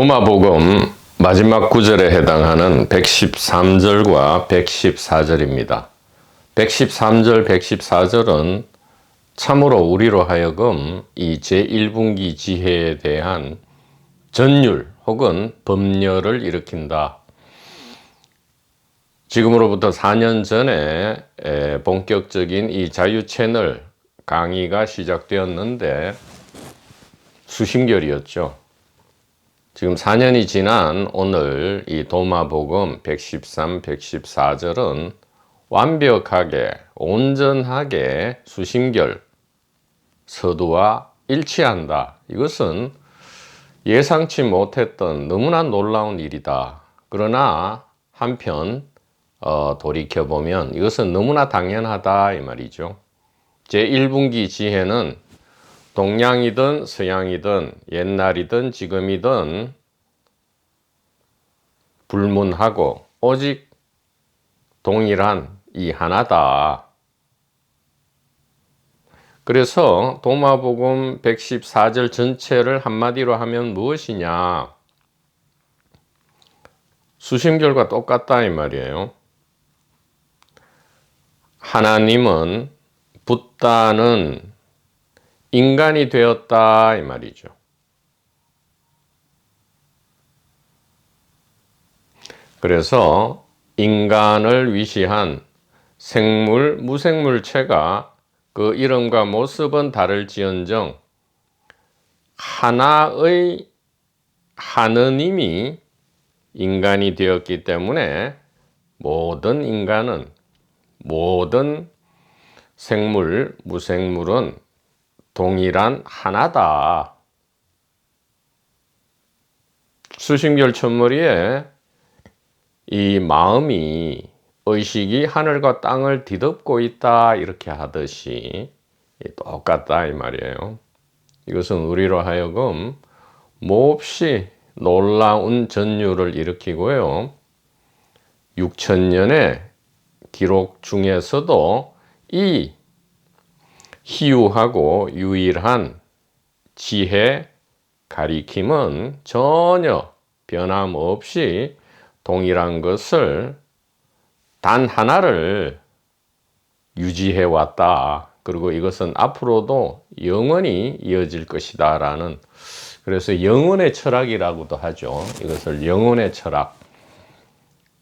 도마복음 마지막 구절에 해당하는 113절과 114절입니다. 113절, 114절은 참으로 우리로 하여금 이 제1분기 지혜에 대한 전율 혹은 법렬을 일으킨다. 지금으로부터 4년 전에 본격적인 이 자유 채널 강의가 시작되었는데 수심결이었죠. 지금 4년이 지난 오늘 이 도마복음 113, 114절은 완벽하게, 온전하게 수심결 서두와 일치한다. 이것은 예상치 못했던 너무나 놀라운 일이다. 그러나 한편 돌이켜보면 이것은 너무나 당연하다 이 말이죠. 제1분기 지혜는 동양이든 서양이든 옛날이든 지금이든 불문하고 오직 동일한 이 하나다. 그래서 도마복음 114절 전체를 한마디로 하면 무엇이냐? 수심결과 똑같다 이 말이에요. 하나님은 붓다는 인간이 되었다 이 말이죠. 그래서 인간을 위시한 생물, 무생물체가 그 이름과 모습은 다를지언정 하나의 하느님이 인간이 되었기 때문에 모든 인간은, 모든 생물, 무생물은 동일한 하나다. 수심결 첫머리에 이 마음이, 의식이 하늘과 땅을 뒤덮고 있다 이렇게 하듯이 똑같다 이 말이에요. 이것은 우리로 하여금 몹시 놀라운 전율을 일으키고요. 6천년의 기록 중에서도 이 희유하고 유일한 지혜 가리킴은 전혀 변함없이 동일한 것을 단 하나를 유지해 왔다. 그리고 이것은 앞으로도 영원히 이어질 것이다 라는, 그래서 영혼의 철학이라고도 하죠. 이것을 영혼의 철학,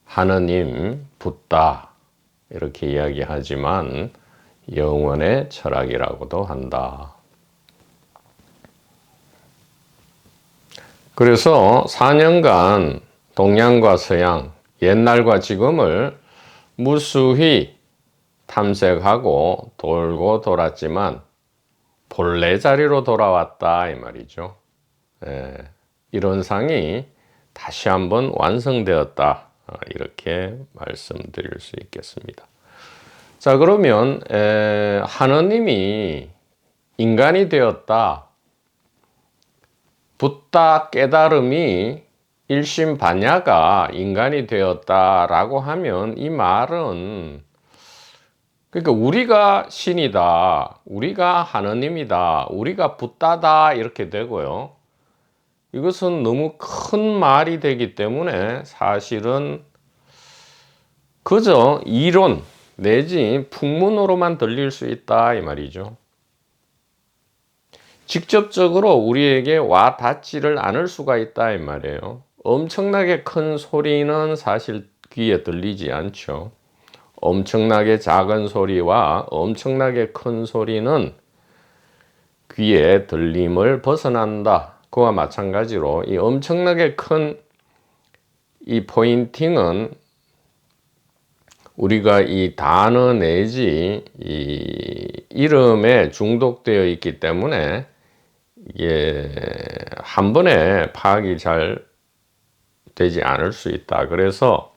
하느님, 붓다 이렇게 이야기하지만 영혼의 철학이라고도 한다. 그래서 4년간 동양과 서양, 옛날과 지금을 무수히 탐색하고 돌고 돌았지만 본래 자리로 돌아왔다 이 말이죠. 이론상이 다시 한번 완성되었다 이렇게 말씀드릴 수 있겠습니다. 자, 그러면 하느님이 인간이 되었다, 붓다 깨달음이 일심반야가 인간이 되었다라고 하면 이 말은, 그러니까 우리가 신이다, 우리가 하느님이다, 우리가 붓다다 이렇게 되고요. 이것은 너무 큰 말이 되기 때문에 사실은 그저 이론 내지 풍문으로만 들릴 수 있다 이 말이죠. 직접적으로 우리에게 와 닿지를 않을 수가 있다 이 말이에요. 엄청나게 큰 소리는 사실 귀에 들리지 않죠. 엄청나게 작은 소리와 엄청나게 큰 소리는 귀에 들림을 벗어난다. 그와 마찬가지로 이 엄청나게 큰 이 포인팅은 우리가 이 단어 내지 이 이름에 중독되어 있기 때문에 이게 한 번에 파악이 잘 되지 않을 수 있다. 그래서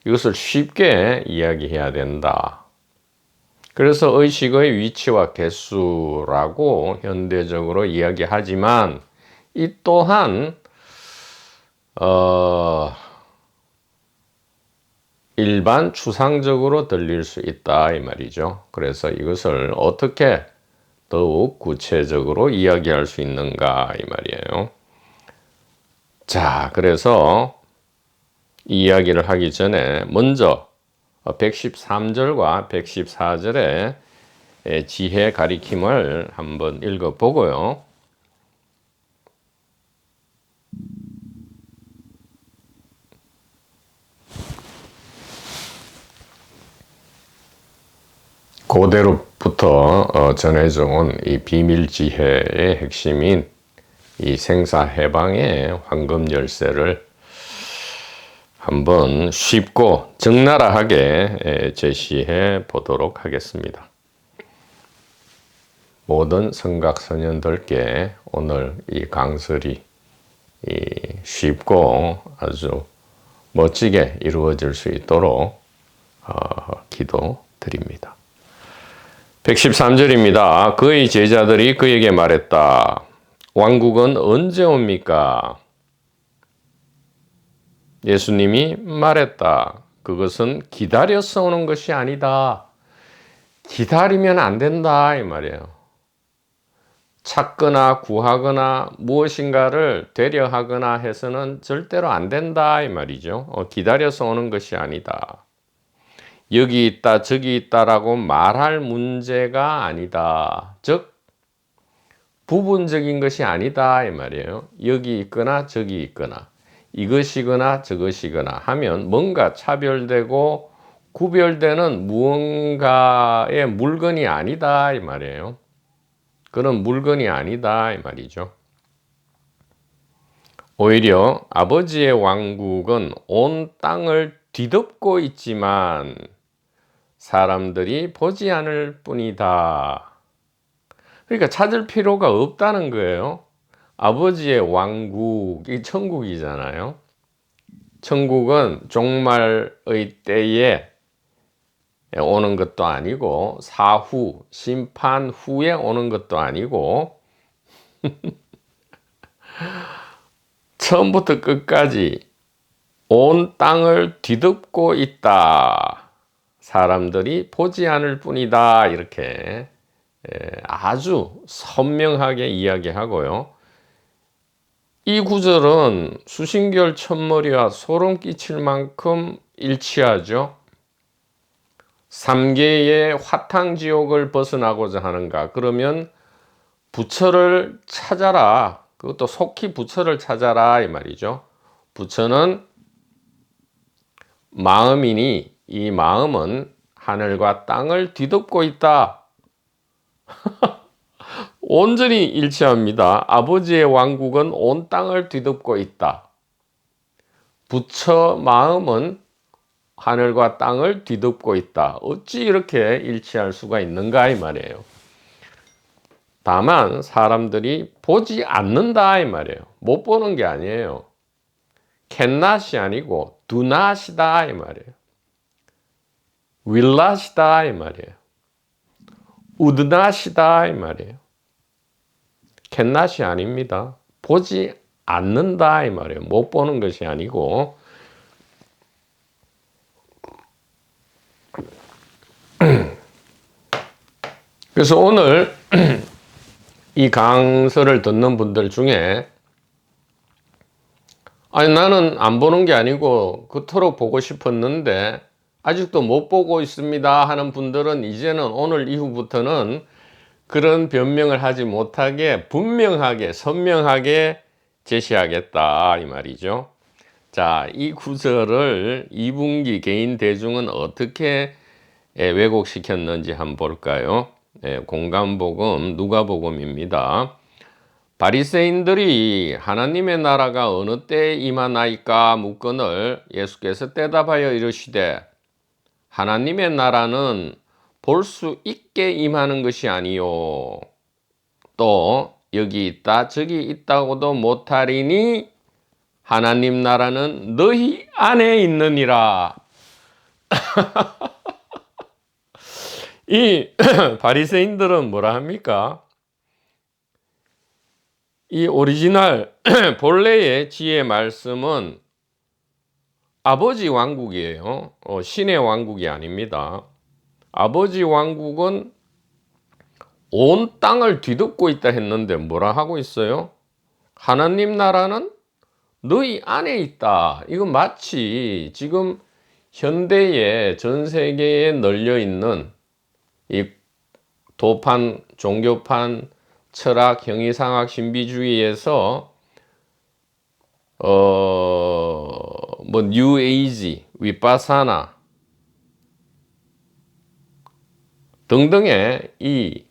이것을 쉽게 이야기해야 된다. 그래서 의식의 위치와 개수라고 현대적으로 이야기하지만 이 또한 일반 추상적으로 들릴 수 있다 이 말이죠. 그래서 이것을 어떻게 더욱 구체적으로 이야기할 수 있는가 이 말이에요. 자, 그래서 이 이야기를 하기 전에 먼저 113절과 114절의 지혜 가리킴을 한번 읽어보고요. 고대로부터 전해져 온 이 비밀 지혜의 핵심인 이 생사해방의 황금 열쇠를 한번 쉽고 적나라하게 제시해 보도록 하겠습니다. 모든 성각소년들께 오늘 이 강설이 쉽고 아주 멋지게 이루어질 수 있도록 기도드립니다. 113절입니다. 그의 제자들이 그에게 말했다. 왕국은 언제 옵니까? 예수님이 말했다. 그것은 기다려서 오는 것이 아니다. 기다리면 안 된다 이 말이에요. 찾거나 구하거나 무엇인가를 되려하거나 해서는 절대로 안 된다 이 말이죠. 기다려서 오는 것이 아니다. 여기 있다 저기 있다라고 말할 문제가 아니다. 즉 부분적인 것이 아니다 이 말이에요. 여기 있거나 저기 있거나 이것이거나 저것이거나 하면 뭔가 차별되고 구별되는 무언가의 물건이 아니다 이 말이에요. 그런 물건이 아니다 이 말이죠. 오히려 아버지의 왕국은 온 땅을 뒤덮고 있지만 사람들이 보지 않을 뿐이다. 그러니까 찾을 필요가 없다는 거예요. 아버지의 왕국이 천국이잖아요. 천국은 종말의 때에 오는 것도 아니고 사후, 심판 후에 오는 것도 아니고 처음부터 끝까지 온 땅을 뒤덮고 있다. 사람들이 보지 않을 뿐이다. 이렇게 아주 선명하게 이야기하고요. 이 구절은 수신결 첫머리와 소름 끼칠 만큼 일치하죠. 3계의 화탕지옥을 벗어나고자 하는가? 그러면 부처를 찾아라. 그것도 속히 부처를 찾아라 이 말이죠. 부처는 마음이니 이 마음은 하늘과 땅을 뒤덮고 있다. 온전히 일치합니다. 아버지의 왕국은 온 땅을 뒤덮고 있다. 부처 마음은 하늘과 땅을 뒤덮고 있다. 어찌 이렇게 일치할 수가 있는가 이 말이에요. 다만 사람들이 보지 않는다 이 말이에요. 못 보는 게 아니에요. 캔낫이 아니고 두낫이다 이 말이에요. 윌낫이다 이 말이에요. 우드낫이다 이 말이에요. 캔낫이 아닙니다. 보지 않는다 이 말이에요. 못 보는 것이 아니고 그래서 오늘 이 강서를 듣는 분들 중에 아니 나는 안 보는 게 아니고 그토록 보고 싶었는데 아직도 못 보고 있습니다 하는 분들은 이제는 오늘 이후부터는 그런 변명을 하지 못하게 분명하게 선명하게 제시하겠다 이 말이죠. 자, 이 구절을 2분기 개인 대중은 어떻게 왜곡시켰는지 한번 볼까요? 공감복음 누가복음입니다. 바리새인들이 하나님의 나라가 어느 때에 임하나이까 묻거늘 예수께서 대답하여 이르시되 하나님의 나라는 볼 수 있게 임하는 것이 아니요 또 여기 있다 저기 있다고도 못하리니 하나님 나라는 너희 안에 있느니라. 이 바리새인들은 뭐라 합니까? 이 오리지널 본래의 지혜 말씀은 아버지 왕국이에요. 신의 왕국이 아닙니다. 아버지 왕국은 온 땅을 뒤덮고 있다 했는데 뭐라 하고 있어요? 하나님 나라는 너희 안에 있다. 이건 마치 지금 현대에 전 세계에 널려 있는 이 도판, 종교판, 철학, 형이상학, 신비주의에서 뭐 뉴에이지, 위파사나 등등의 이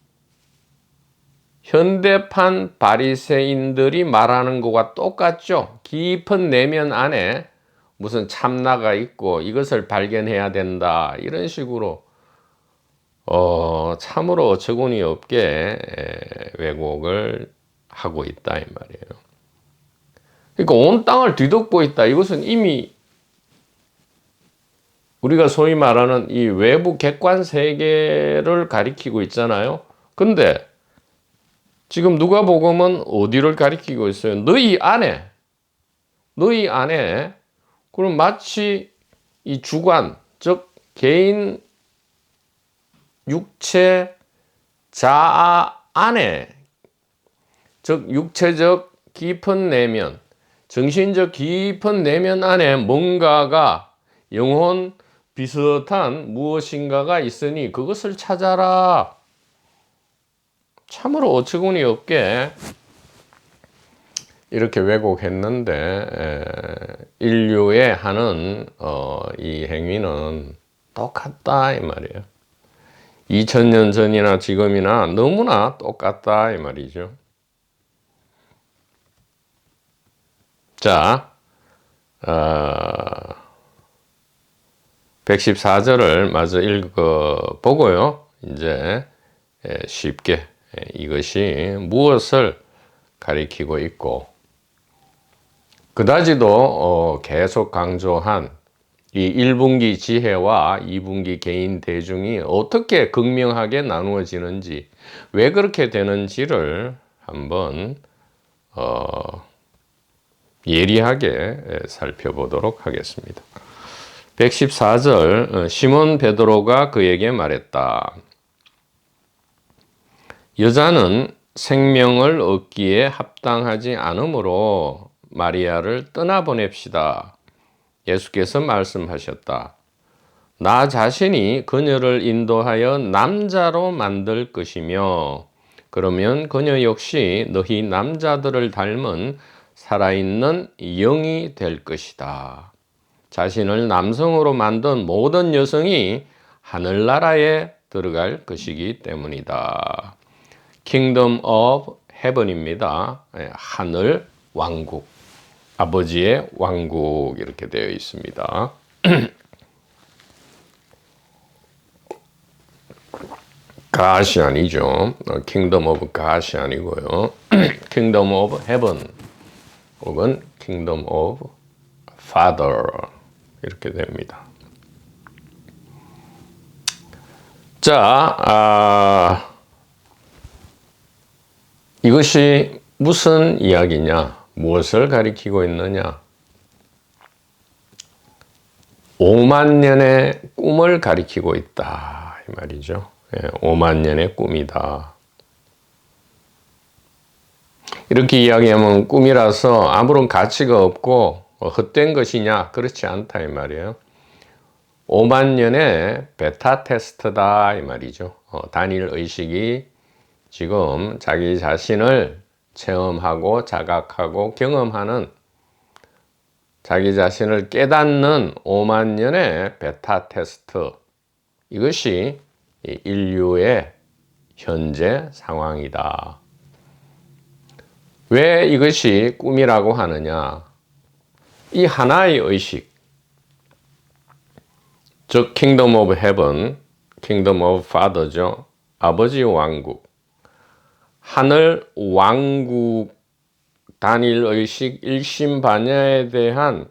현대판 바리새인들이 말하는 것과 똑같죠. 깊은 내면 안에 무슨 참나가 있고 이것을 발견해야 된다. 이런 식으로 참으로 어처구니 없게 왜곡을 하고 있다 이 말이에요. 그러니까 온 땅을 뒤덮고 있다. 이것은 이미 우리가 소위 말하는 이 외부 객관 세계를 가리키고 있잖아요. 근데 지금 누가복음은 어디를 가리키고 있어요? 너희 안에 그럼 마치 이 주관, 즉 개인 육체 자아 안에, 즉 육체적 깊은 내면, 정신적 깊은 내면 안에 뭔가가 영혼 비슷한 무엇인가가 있으니 그것을 찾아라. 참으로 어처구니 없게 이렇게 왜곡했는데 인류의 하는 이 행위는 똑같다 이 말이에요. 2000년 전이나 지금이나 너무나 똑같다 이 말이죠. 자, 114절을 마저 읽어보고요. 이제 쉽게 이것이 무엇을 가리키고 있고 그다지도 계속 강조한 이 1분기 지혜와 2분기 개인 대중이 어떻게 극명하게 나누어지는지 왜 그렇게 되는지를 한번 예리하게 살펴보도록 하겠습니다. 114절 시몬 베드로가 그에게 말했다. 여자는 생명을 얻기에 합당하지 않으므로 마리아를 떠나보냅시다. 예수께서 말씀하셨다. 나 자신이 그녀를 인도하여 남자로 만들 것이며 그러면 그녀 역시 너희 남자들을 닮은 살아있는 영이 될 것이다. 자신을 남성으로 만든 모든 여성이 하늘나라에 들어갈 것이기 때문이다. Kingdom of Heaven입니다. 하늘 왕국, 아버지의 왕국 이렇게 되어 있습니다. God이 아니죠. Kingdom of God이 아니고요. Kingdom of Heaven 혹은 Kingdom of Father 이렇게 됩니다. 자, 이것이 무슨 이야기냐? 무엇을 가리키고 있느냐? 5만 년의 꿈을 가리키고 있다 이 말이죠. 5만 년의 꿈이다. 이렇게 이야기하면 꿈이라서 아무런 가치가 없고 헛된 것이냐? 그렇지 않다 이 말이에요. 5만 년의 베타 테스트다 이 말이죠. 단일 의식이 지금 자기 자신을 체험하고 자각하고 경험하는 자기 자신을 깨닫는 5만 년의 베타 테스트 이것이 인류의 현재 상황이다. 왜 이것이 꿈이라고 하느냐? 이 하나의 의식 즉 Kingdom of Heaven, Kingdom of Father죠. 아버지 왕국 하늘 왕국 단일 의식 일심반야에 대한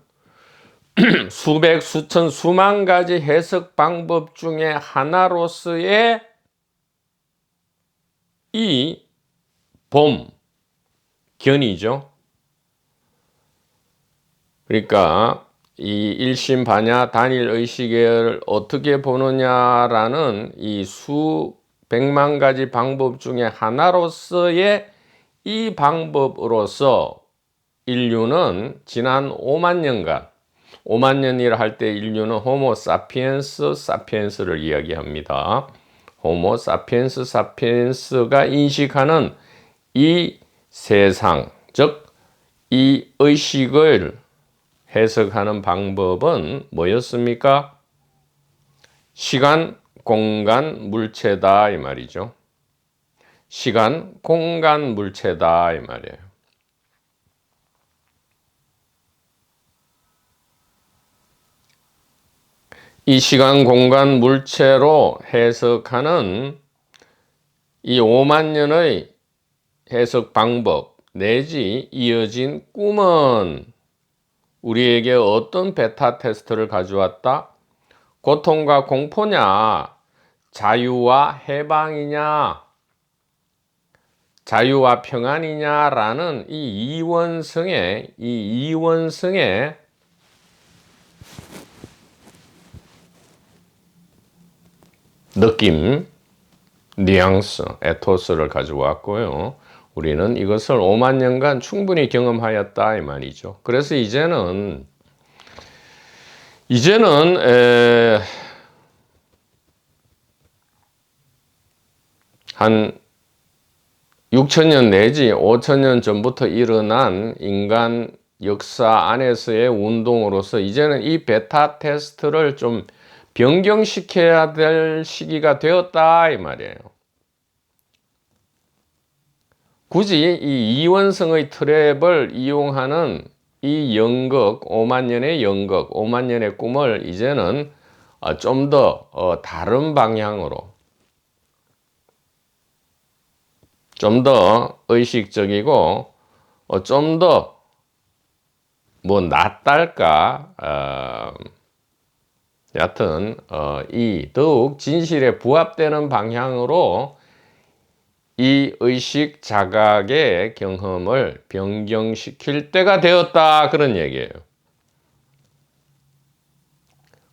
수백, 수천, 수만 가지 해석 방법 중에 하나로서의 이 견이죠. 그러니까 이 일심반야 단일 의식을 어떻게 보느냐라는 이 수백만 가지 방법 중에 하나로서의 이 방법으로서 인류는 지난 5만 년간, 5만 년이라 할 때 인류는 호모 사피엔스 사피엔스를 이야기합니다. 호모 사피엔스 사피엔스가 인식하는 이 세상, 즉 이 의식을 해석하는 방법은 뭐였습니까? 시간, 공간, 물체다 이 말이죠. 시간, 공간, 물체다 이 말이에요. 이 시간, 공간, 물체로 해석하는 이 5만 년의 해석 방법 내지 이어진 꿈은 우리에게 어떤 베타 테스트를 가져왔다? 고통과 공포냐? 자유와 해방이냐? 자유와 평안이냐라는 이 이원성의 느낌, 뉘앙스, 에토스를 가져왔고요. 우리는 이것을 5만 년간 충분히 경험하였다 이 말이죠. 그래서 이제는 한 6천년 내지 5천년 전부터 일어난 인간 역사 안에서의 운동으로서 이제는 이 베타 테스트를 좀 변경시켜야 될 시기가 되었다 이 말이에요. 굳이 이 이원성의 트랩을 이용하는 이 연극, 5만 년의 연극, 5만 년의 꿈을 이제는 좀 더 다른 방향으로, 좀 더 의식적이고 좀 더 뭐 낫달까 여하튼 이 더욱 진실에 부합되는 방향으로 이 의식 자각의 경험을 변경시킬 때가 되었다 그런 얘기예요.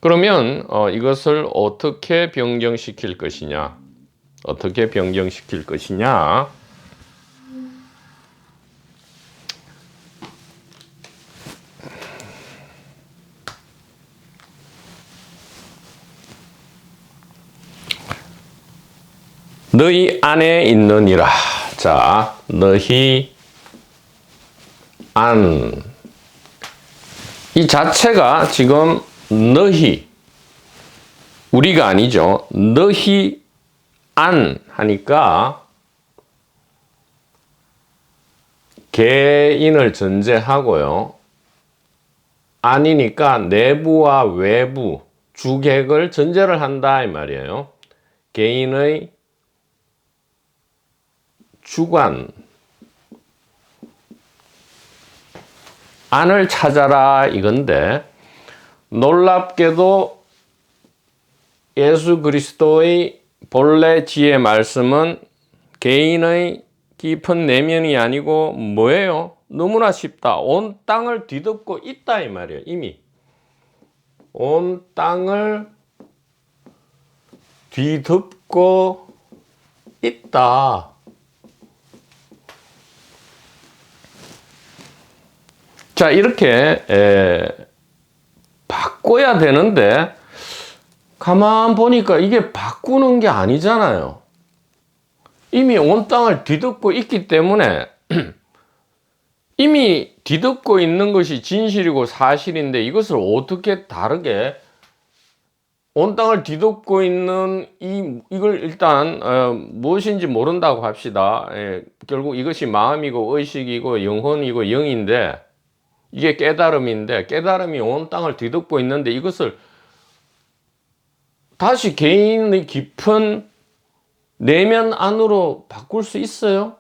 그러면 이것을 어떻게 변경시킬 것이냐? 어떻게 변경시킬 것이냐? 너희 안에 있느니라. 자, 너희 안. 이 자체가 지금 너희, 우리가 아니죠. 너희 안 하니까 개인을 전제하고요. 아니니까 내부와 외부, 주객을 전제를 한다 이 말이에요. 개인의 주관, 안을 찾아라 이건데 놀랍게도 예수 그리스도의 본래 지혜 말씀은 개인의 깊은 내면이 아니고 뭐예요? 너무나 쉽다. 온 땅을 뒤덮고 있다 이 말이에요. 이미 온 땅을 뒤덮고 있다. 자, 이렇게 바꿔야 되는데 가만 보니까 이게 바꾸는 게 아니잖아요. 이미 온 땅을 뒤덮고 있기 때문에 이미 뒤덮고 있는 것이 진실이고 사실인데 이것을 어떻게 다르게 온 땅을 뒤덮고 있는 이걸 일단 무엇인지 모른다고 합시다. 결국 이것이 마음이고 의식이고 영혼이고 영인데 이게 깨달음인데 깨달음이 온 땅을 뒤덮고 있는데 이것을 다시 개인의 깊은 내면 안으로 바꿀 수 있어요?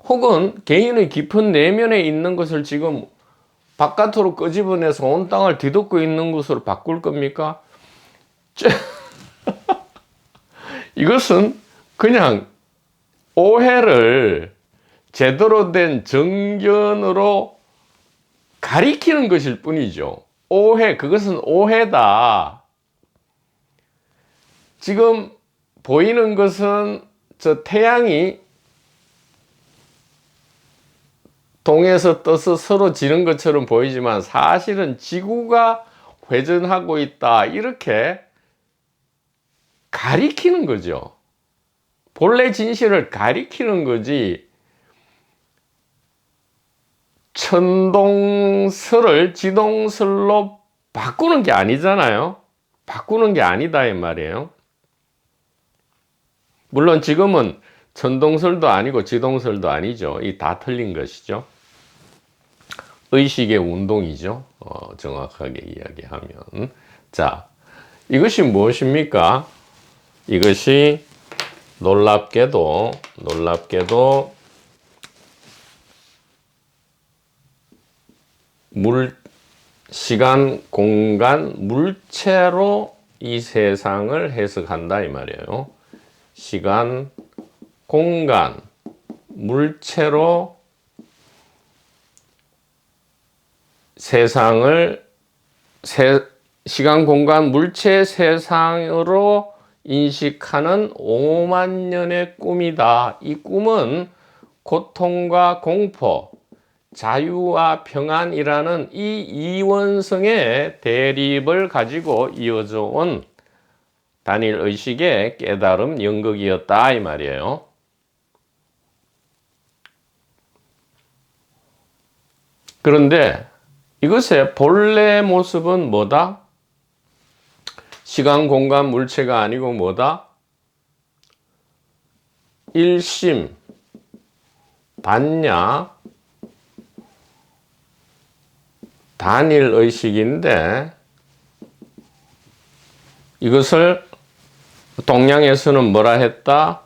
혹은 개인의 깊은 내면에 있는 것을 지금 바깥으로 끄집어내서 온 땅을 뒤덮고 있는 것으로 바꿀 겁니까? 이것은 그냥 오해를 제대로 된 정견으로 가리키는 것일 뿐이죠. 오해, 그것은 오해다. 지금 보이는 것은 저 태양이 동에서 떠서 서로 지는 것처럼 보이지만 사실은 지구가 회전하고 있다, 이렇게 가리키는 거죠. 본래 진실을 가리키는 거지, 천동설을 지동설로 바꾸는 게 아니잖아요. 바꾸는 게 아니다 이 말이에요. 물론 지금은 천동설도 아니고 지동설도 아니죠. 이 다 틀린 것이죠. 의식의 운동이죠. 정확하게 이야기하면. 자, 이것이 무엇입니까? 이것이 놀랍게도 시간, 공간, 물체로 이 세상을 해석한다 이 말이에요. 시간, 공간, 물체로 세상을 시간, 공간, 물체 세상으로 인식하는 5만 년의 꿈이다. 이 꿈은 고통과 공포, 자유와 평안이라는 이 이원성의 대립을 가지고 이어져 온 단일 의식의 깨달음 연극이었다 이 말이에요. 그런데 이것의 본래 모습은 뭐다? 시간, 공간, 물체가 아니고 뭐다? 일심, 반야, 단일 의식인데, 이것을 동양에서는 뭐라 했다?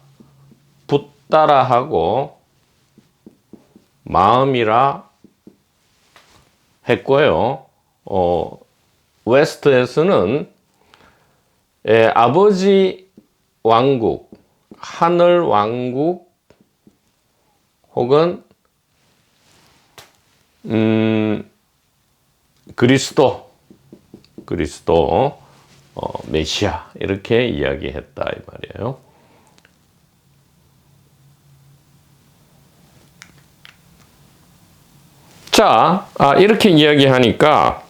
붓다라 하고 마음이라 했고요. 웨스트에서는 아버지 왕국, 하늘 왕국 혹은 그리스도 메시아 이렇게 이야기했다 이 말이에요. 자, 이렇게 이야기하니까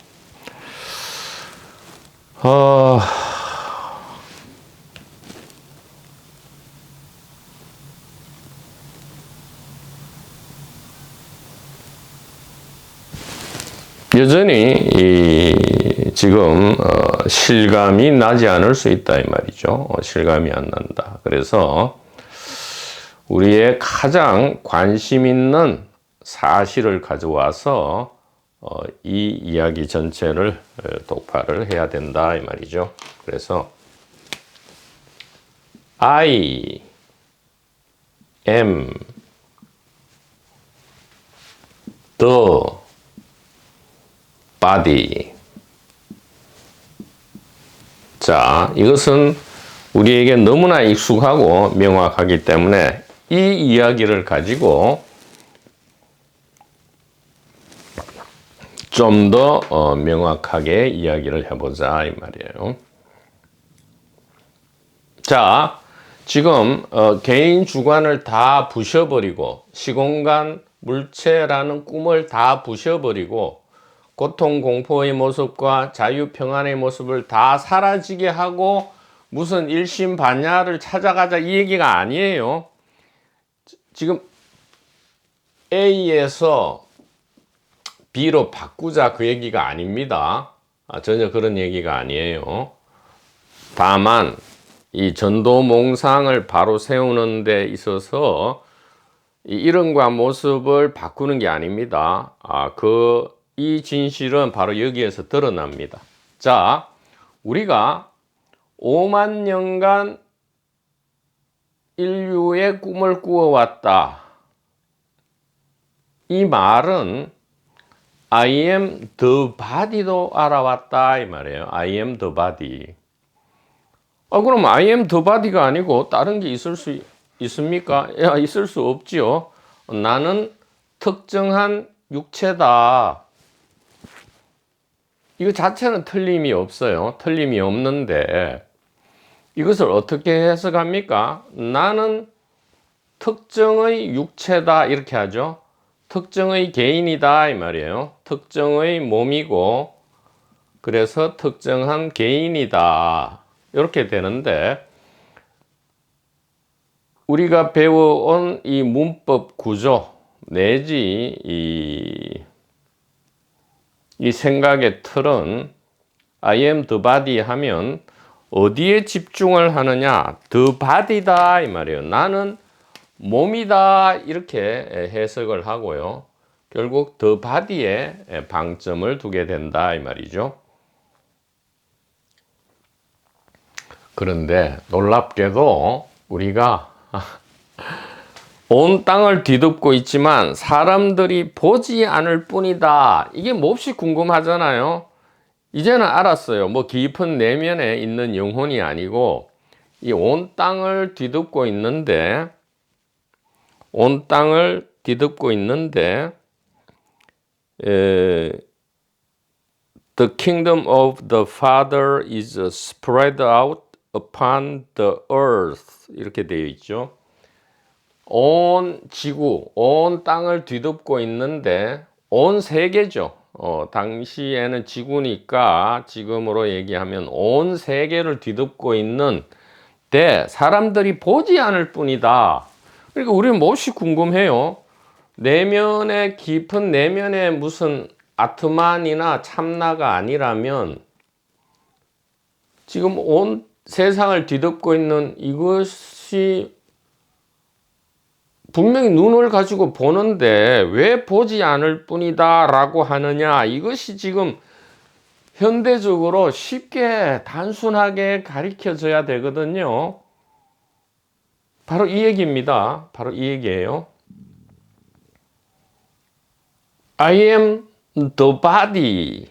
여전히 지금 실감이 나지 않을 수 있다 이 말이죠. 실감이 안 난다. 그래서 우리의 가장 관심 있는 사실을 가져와서 이 이야기 전체를 독파를 해야 된다 이 말이죠. 그래서 I am the body. 자, 이것은 우리에게 너무나 익숙하고 명확하기 때문에 이 이야기를 가지고 좀 더 명확하게 이야기를 해보자 이 말이에요. 자, 지금 개인 주관을 다 부셔버리고 시공간 물체라는 꿈을 다 부셔버리고 고통 공포의 모습과 자유 평안의 모습을 다 사라지게 하고 무슨 일심반야를 찾아가자 이 얘기가 아니에요. 지금 A에서 B로 바꾸자 그 얘기가 아닙니다. 전혀 그런 얘기가 아니에요. 다만 이 전도몽상을 바로 세우는 데 있어서 이 이름과 모습을 바꾸는 게 아닙니다. 이 진실은 바로 여기에서 드러납니다. 자, 우리가 5만 년간 인류의 꿈을 꾸어왔다. 이 말은 I am the body도 알아왔다 이 말이에요. I am the body. 그럼 I am the body가 아니고 다른 게 있을 수 있습니까? 있을 수 없지요. 나는 특정한 육체다. 이거 자체는 틀림이 없어요. 틀림이 없는데 이것을 어떻게 해석합니까? 나는 특정의 육체다 이렇게 하죠. 특정의 개인이다 이 말이에요. 특정의 몸이고 그래서 특정한 개인이다 이렇게 되는데, 우리가 배워온 이 문법 구조 내지 이 생각의 틀은 I am the body 하면 어디에 집중을 하느냐, the body다 이 말이에요. 나는 몸이다 이렇게 해석을 하고요. 결국 the body에 방점을 두게 된다 이 말이죠. 그런데 놀랍게도 우리가 온 땅을 뒤덮고 있지만 사람들이 보지 않을 뿐이다. 이게 몹시 궁금하잖아요. 이제는 알았어요. 뭐 깊은 내면에 있는 영혼이 아니고 이 온 땅을 뒤덮고 있는데, The kingdom of the Father is spread out upon the earth 이렇게 되어 있죠. 온 지구, 온 땅을 뒤덮고 있는데, 온 세계죠. 당시에는 지구니까 지금으로 얘기하면 온 세계를 뒤덮고 있는데 사람들이 보지 않을 뿐이다. 그러니까 우리는 몹시 궁금해요. 내면의 깊은 내면에 무슨 아트만이나 참나가 아니라면 지금 온 세상을 뒤덮고 있는 이것이 분명히 눈을 가지고 보는데 왜 보지 않을 뿐이다 라고 하느냐, 이것이 지금 현대적으로 쉽게 단순하게 가르쳐져야 되거든요. 바로 이 얘기입니다. 바로 이 얘기예요. I am the body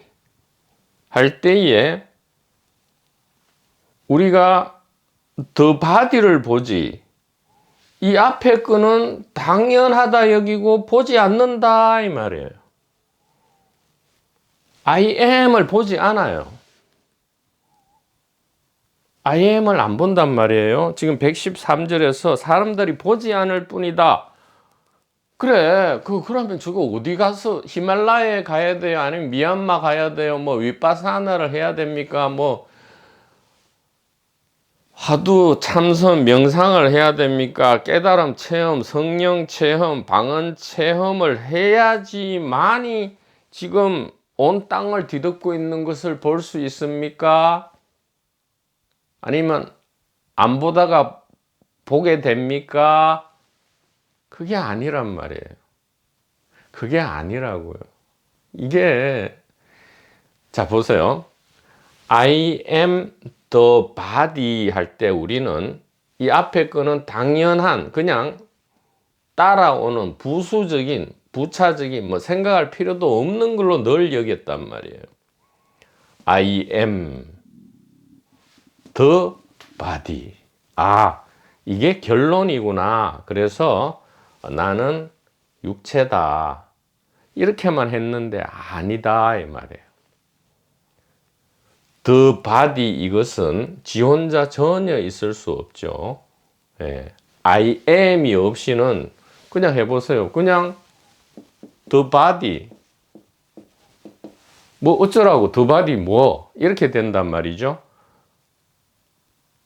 할 때에 우리가 the body를 보지, 이 앞에 거는 당연하다 여기고 보지 않는다 이 말이에요. I am을 보지 않아요. I am을 안 본단 말이에요. 지금 113절에서 사람들이 보지 않을 뿐이다. 그래, 그러면 저거 어디 가서 히말라야에 가야 돼요? 아니면 미얀마 가야 돼요? 뭐 윗바사나를 해야 됩니까? 뭐 화두 참선 명상을 해야 됩니까? 깨달음 체험, 성령 체험, 방언 체험을 해야지만이 지금 온 땅을 뒤덮고 있는 것을 볼 수 있습니까? 아니면 안 보다가 보게 됩니까? 그게 아니란 말이에요. 그게 아니라고요. 이게, 자 보세요. I am the body 할 때 우리는 이 앞에 거는 당연한, 그냥 따라오는 부수적인, 부차적인 뭐 생각할 필요도 없는 걸로 늘 여겼단 말이에요. I am the body. 아, 이게 결론이구나. 그래서 나는 육체다. 이렇게만 했는데 아니다 이 말이에요. The body 이것은 지 혼자 전혀 있을 수 없죠. 예. I am이 없이는 그냥 해보세요. 그냥 the body 뭐 어쩌라고, the body 뭐 이렇게 된단 말이죠.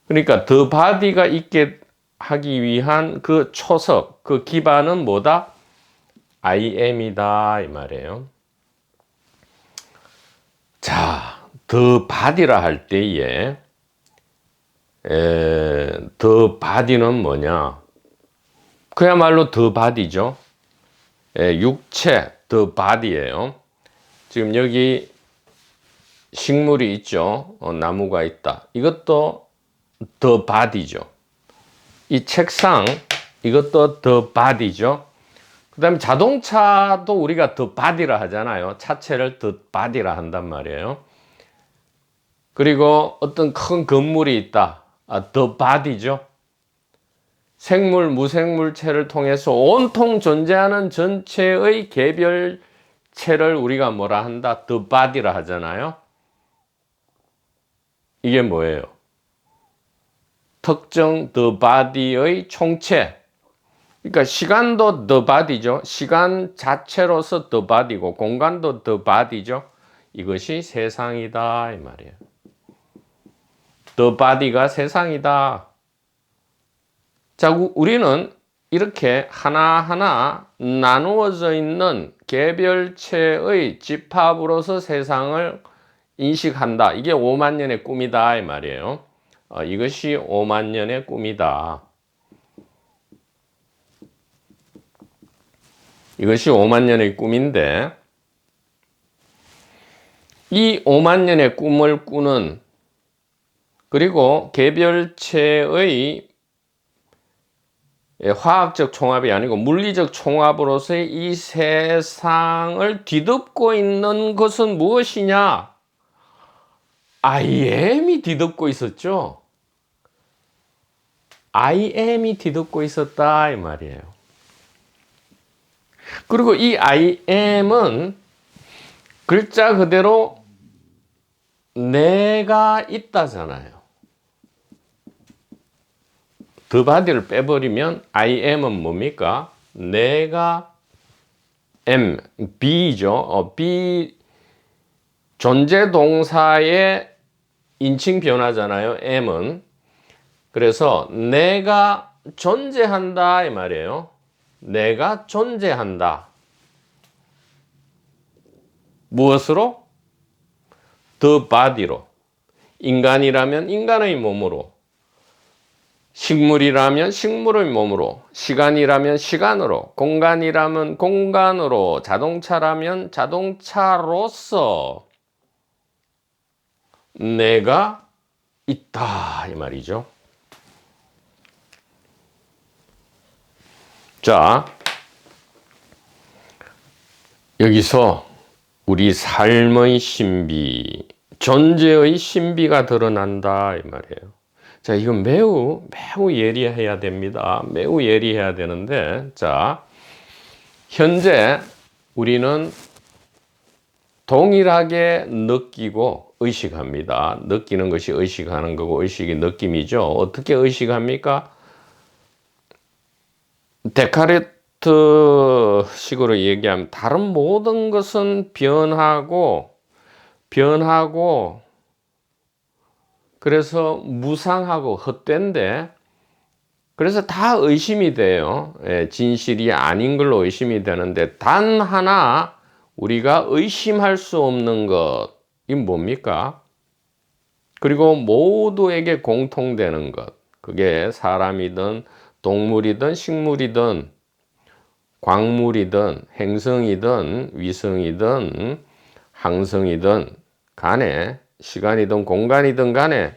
그러니까 the body가 있게 하기 위한 그 초석, 그 기반은 뭐다? I am이다 이 말이에요. 자, the body라 할 때에 the body는 뭐냐? 그야말로 the body죠. 육체, the body예요. 지금 여기 식물이 있죠. 나무가 있다. 이것도 the body죠. 이 책상, 이것도 the body죠. 그 다음에 자동차도 우리가 the body라 하잖아요. 차체를 the body라 한단 말이에요. 그리고 어떤 큰 건물이 있다. the body죠. 생물, 무생물체를 통해서 온통 존재하는 전체의 개별체를 우리가 뭐라 한다? the body라 하잖아요. 이게 뭐예요? 특정 the body의 총체. 그러니까 시간도 the body죠. 시간 자체로서 the body고 공간도 the body죠. 이것이 세상이다 이 말이에요. the body가 세상이다. 자, 우리는 이렇게 하나하나 나누어져 있는 개별체의 집합으로서 세상을 인식한다. 이게 5만 년의 꿈이다 이 말이에요. 이것이 5만 년의 꿈이다. 이것이 5만 년의 꿈인데 이 5만 년의 꿈을 꾸는 그리고 개별체의 화학적 총합이 아니고 물리적 총합으로서의 이 세상을 뒤덮고 있는 것은 무엇이냐? I am이 뒤덮고 있었죠. I am이 뒤덮고 있었다 이 말이에요. 그리고 이 I am은 글자 그대로 내가 있다잖아요. the body를 빼버리면 I am은 뭡니까? 내가 am, be죠. be 존재 동사의 인칭 변화잖아요. am은. 그래서 내가 존재한다 이 말이에요. 내가 존재한다. 무엇으로? the body로. 인간이라면 인간의 몸으로. 식물이라면 식물의 몸으로, 시간이라면 시간으로, 공간이라면 공간으로, 자동차라면 자동차로서 내가 있다 이 말이죠. 자, 여기서 우리 삶의 신비, 존재의 신비가 드러난다 이 말이에요. 자, 이건 매우 예리해야 됩니다. 매우 예리해야 되는데, 자, 현재 우리는 동일하게 느끼고 의식합니다. 느끼는 것이 의식하는 거고, 의식이 느낌이죠. 어떻게 의식합니까? 데카르트 식으로 얘기하면 다른 모든 것은 변하고 그래서 무상하고 헛된데 그래서 다 의심이 돼요. 진실이 아닌 걸로 의심이 되는데 단 하나 우리가 의심할 수 없는 것이 뭡니까? 그리고 모두에게 공통되는 것. 그게 사람이든 동물이든 식물이든 광물이든 행성이든 위성이든 항성이든 간에 시간이든 공간이든 간에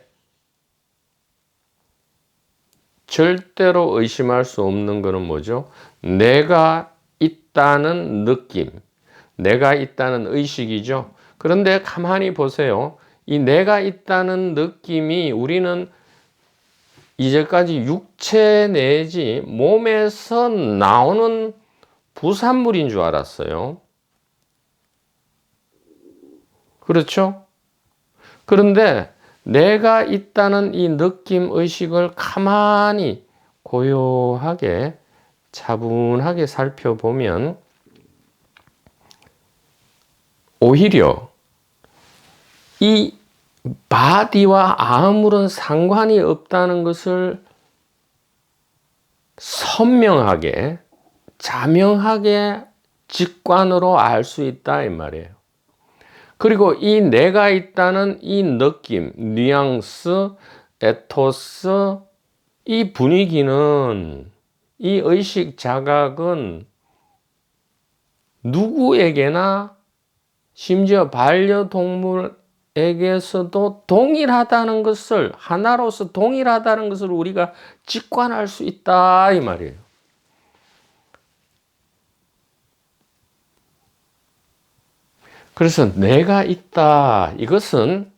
절대로 의심할 수 없는 것은 뭐죠? 내가 있다는 느낌, 내가 있다는 의식이죠. 그런데 가만히 보세요. 이 내가 있다는 느낌이 우리는 이제까지 육체 내지 몸에서 나오는 부산물인 줄 알았어요. 그렇죠? 그런데 내가 있다는 이 느낌, 의식을 가만히 고요하게 차분하게 살펴보면 오히려 이 바디와 아무런 상관이 없다는 것을 선명하게 자명하게 직관으로 알 수 있다 이 말이에요. 그리고 이 내가 있다는 이 느낌, 뉘앙스, 에토스, 이 분위기는 이 의식 자각은 누구에게나 심지어 반려동물에게서도 동일하다는 것을 하나로서 동일하다는 것을 우리가 직관할 수 있다 이 말이에요. 그래서 내가 있다 이것은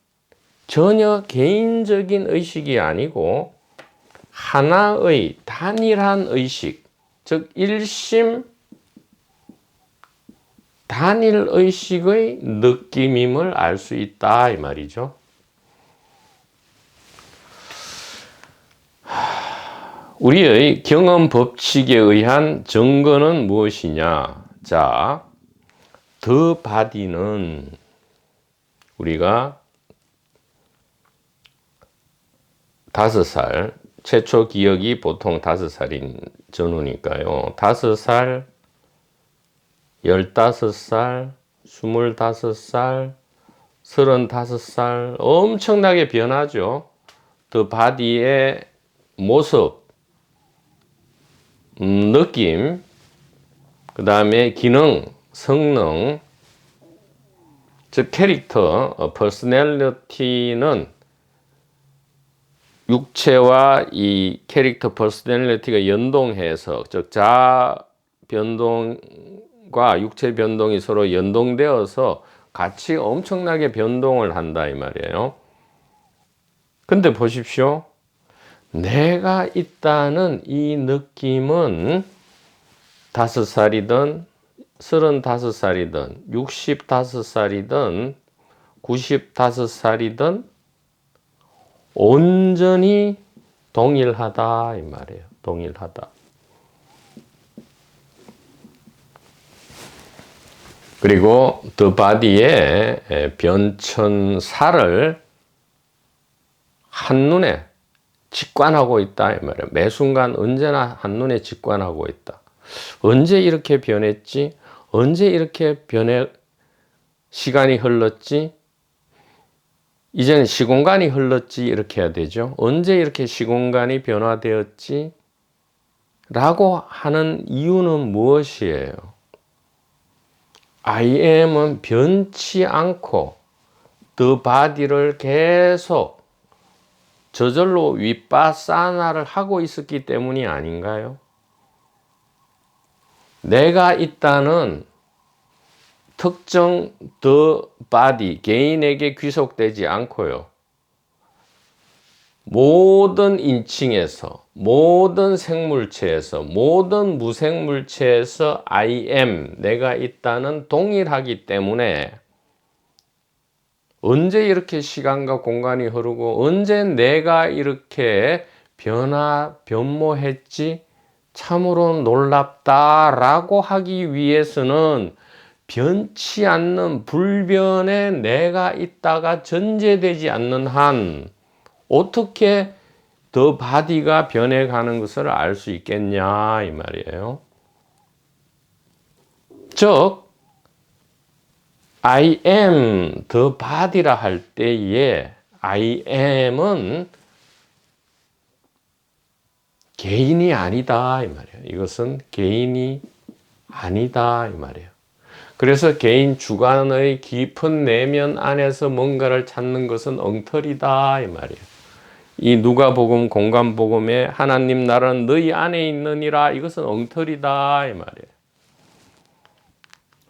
전혀 개인적인 의식이 아니고 하나의 단일한 의식, 즉 일심 단일 의식의 느낌임을 알 수 있다 이 말이죠. 우리의 경험 법칙에 의한 증거는 무엇이냐? 자, the body는 우리가 5살, 최초 기억이 보통 5살인 전후니까요. 5살, 15살, 25살, 35살 엄청나게 변하죠. 그 바디의 모습, 느낌, 그 다음에 기능, 성능, 즉 캐릭터, 퍼스널리티는 육체와 이 캐릭터 퍼스널리티가 연동해서, 즉 자아 변동과 육체 변동이 서로 연동되어서 같이 엄청나게 변동을 한다 이 말이에요. 근데 보십시오. 내가 있다는 이 느낌은 5살이든 35살이든 65살이든 95살이든 온전히 동일하다 이 말이에요. 동일하다. 그리고 the body의 변천사를 한눈에 직관하고 있다 이 말이에요. 매 순간 언제나 한눈에 직관하고 있다. 언제 이렇게 변했지? 언제 이렇게 시간이 흘렀지? 이제는 시공간이 흘렀지 이렇게 해야 되죠. 언제 이렇게 시공간이 변화되었지? 라고 하는 이유는 무엇이에요? I am은 변치 않고 the body를 계속 저절로 윗바사나를 하고 있었기 때문이 아닌가요? 내가 있다는 특정 the body, 개인에게 귀속되지 않고요. 모든 인칭에서, 모든 생물체에서, 모든 무생물체에서 I am, 내가 있다는 동일하기 때문에 언제 이렇게 시간과 공간이 흐르고 언제 내가 이렇게 변모했지? 참으로 놀랍다라고 하기 위해서는 변치 않는 불변에 내가 있다가 전제되지 않는 한 어떻게 the body가 변해가는 것을 알 수 있겠냐 이 말이에요. 즉 I am the body라 할 때에 I am은 개인이 아니다 이 말이에요. 이것은 개인이 아니다 이 말이에요. 그래서 개인 주관의 깊은 내면 안에서 뭔가를 찾는 것은 엉터리다 이 말이에요. 이 누가복음 공관복음에 하나님 나라는 너희 안에 있느니라 이것은 엉터리다 이 말이에요.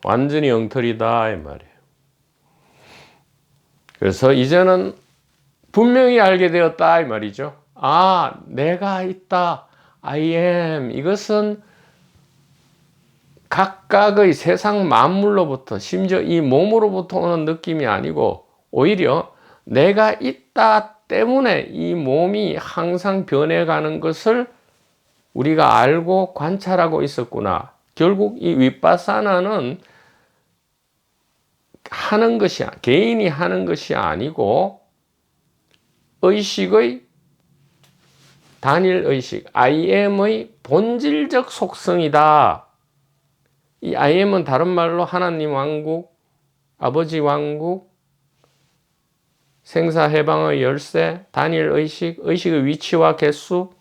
완전히 엉터리다 이 말이에요. 그래서 이제는 분명히 알게 되었다 이 말이죠. 아, 내가 있다. I am. 이것은 각각의 세상 만물로부터 심지어 이 몸으로부터 오는 느낌이 아니고 오히려 내가 있다 때문에 이 몸이 항상 변해가는 것을 우리가 알고 관찰하고 있었구나. 결국 이 윗바사나는 하는 것이 개인이 하는 것이 아니고 의식의 단일 의식 I am의 본질적 속성이다. 이 I am은 다른 말로 하나님 왕국, 아버지 왕국, 생사해방의 열쇠, 단일 의식, 의식의 위치와 개수,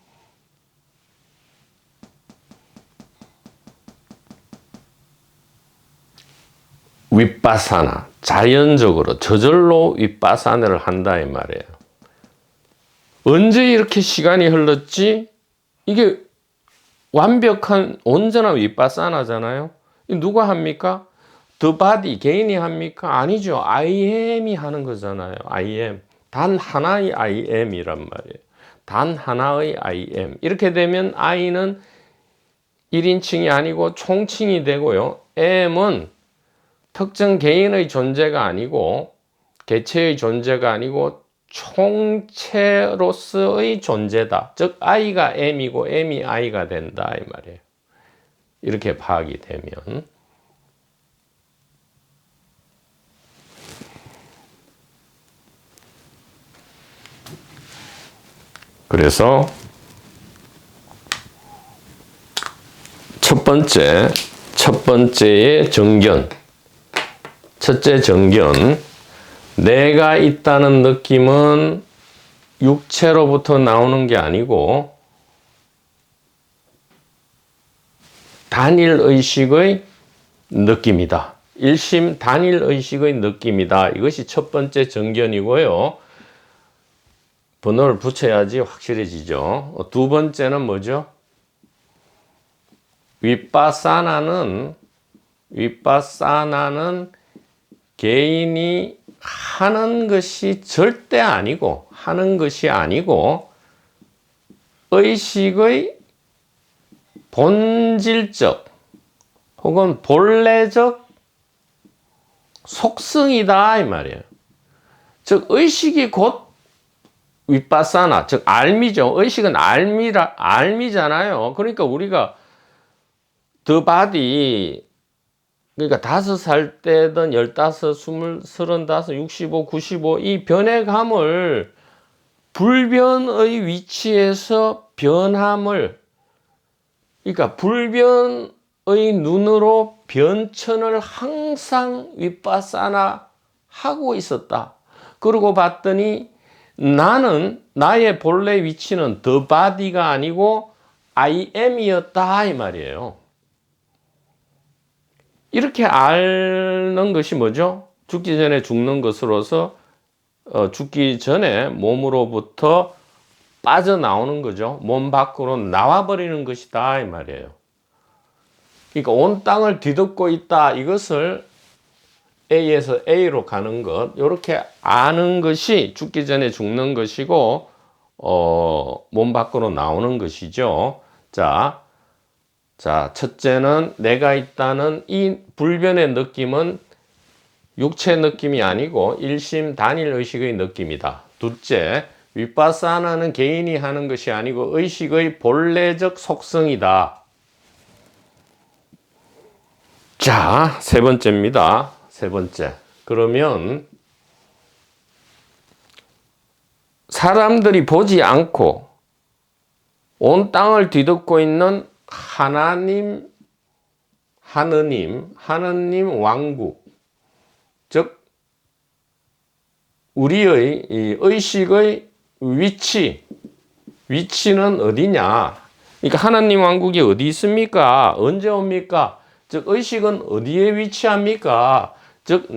윗바사나, 자연적으로 저절로 윗바사나를 한다 이 말이에요. 언제 이렇게 시간이 흘렀지? 이게 완벽한 온전한 윗바사나잖아요. 누가 합니까? The body, 개인이 합니까? 아니죠. I am이 하는 거잖아요. I am. 단 하나의 I am이란 말이에요. 단 하나의 I am. 이렇게 되면 I는 1인칭이 아니고 총칭이 되고요. am은 특정 개인의 존재가 아니고 개체의 존재가 아니고 총체로서의 존재다. 즉 I가 M이고 M이 I가 된다 이 말이에요. 이렇게 파악이 되면 그래서 첫 번째의 정견, 첫째 정견, 내가 있다는 느낌은 육체로부터 나오는 게 아니고 단일 의식의 느낌이다. 일심 단일 의식의 느낌이다. 이것이 첫 번째 정견이고요. 번호를 붙여야지 확실해지죠. 두 번째는 뭐죠? 윗바사나는 개인이 하는 것이 절대 아니고 의식의 본질적 혹은 본래적 속성이다 이 말이에요. 즉 의식이 곧 윗바사나, 즉 알미죠. 의식은 알미잖아요. 그러니까 우리가 the body, 그러니까 5살 때든 15, 20, 35, 65, 95 이 변해감을 불변의 위치에서 변함을, 그러니까 불변의 눈으로 변천을 항상 윗바사나 하고 있었다. 그러고 봤더니 나의 본래 위치는 the body가 아니고 I am이었다 이 말이에요. 이렇게 아는 것이 뭐죠? 죽기 전에 죽는 것으로서 죽기 전에 몸으로부터 빠져나오는 거죠. 몸 밖으로 나와버리는 것이다 이 말이에요. 그러니까 온 땅을 뒤덮고 있다. 이것을 A에서 A로 가는 것, 이렇게 아는 것이 죽기 전에 죽는 것이고 몸 밖으로 나오는 것이죠. 자, 첫째는 내가 있다는 이 불변의 느낌은 육체 느낌이 아니고 일심 단일 의식의 느낌이다. 둘째, 윗바사나는 개인이 하는 것이 아니고 의식의 본래적 속성이다. 자, 세 번째입니다. 세 번째. 그러면 사람들이 보지 않고 온 땅을 뒤덮고 있는 하나님 왕국, 즉 우리의 의식의 위치는 어디냐? 그러니까 하나님 왕국이 어디 있습니까? 언제 옵니까? 즉 의식은 어디에 위치합니까? 즉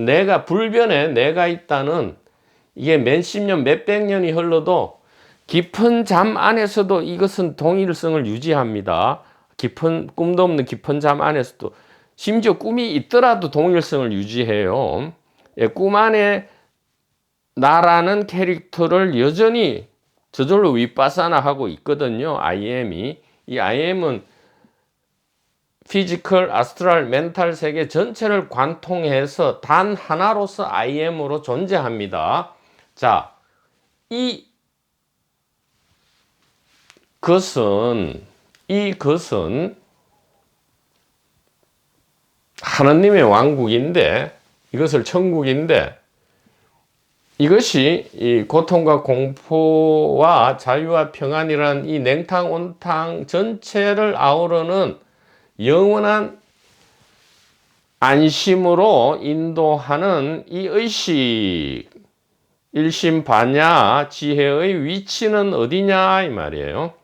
불변에 내가 있다는, 이게 몇십 년, 몇백 년이 흘러도 깊은 잠 안에서도 이것은 동일성을 유지합니다. 꿈도 없는 깊은 잠 안에서도, 심지어 꿈이 있더라도 동일성을 유지해요. 꿈 안에 나라는 캐릭터를 여전히 저절로 윗바사나 하고 있거든요. IM이. 이 IM은 피지컬, 아스트랄, 멘탈 세계 전체를 관통해서 단 하나로서 IM으로 존재합니다. 자, 이것은 하나님의 왕국인데, 이것을 천국인데, 이것이 이 고통과 공포와 자유와 평안이라는 이 냉탕 온탕 전체를 아우르는 영원한 안심으로 인도하는 이 의식, 일심반야 지혜의 위치는 어디냐 이 말이에요.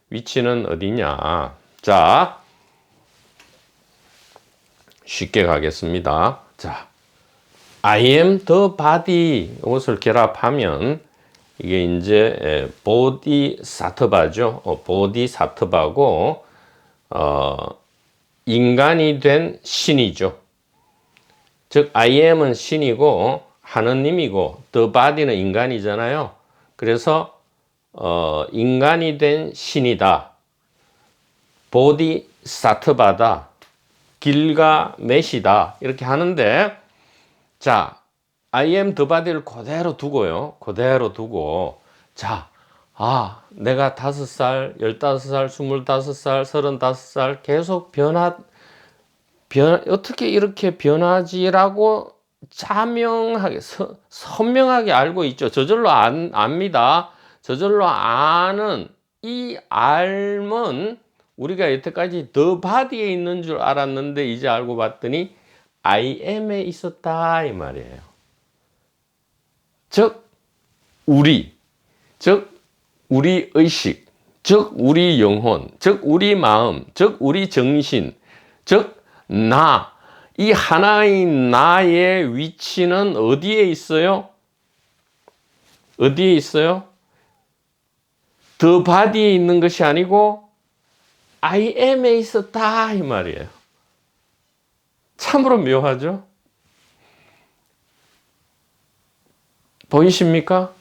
위치는 어디냐. 자, 쉽게 가겠습니다. 자, I am the body, 이것을 결합하면 이게 이제 보디사트바죠. 보디사트바고 인간이 된 신이죠. 즉 I am은 신이고 하느님이고 the body는 인간이잖아요. 그래서 인간이 된 신이다. 보디사트바다. 길가메시다. 이렇게 하는데, 자, I am the body를 그대로 두고요. 그대로 두고, 자, 내가 5살, 15살, 25살, 35살 계속 어떻게 이렇게 변하지라고 자명하게, 선명하게 알고 있죠. 저절로 압니다. 저절로 아는 이 알면 우리가 여태까지 the body에 있는 줄 알았는데 이제 알고 봤더니 I am에 있었다 이 말이에요. 즉 우리 의식, 즉 우리 영혼, 즉 우리 마음, 즉 우리 정신, 즉 이 하나의 나의 위치는 어디에 있어요? 어디에 있어요? The body에 있는 것이 아니고 I am에 있었다 이 말이에요. 참으로 묘하죠? 보이십니까?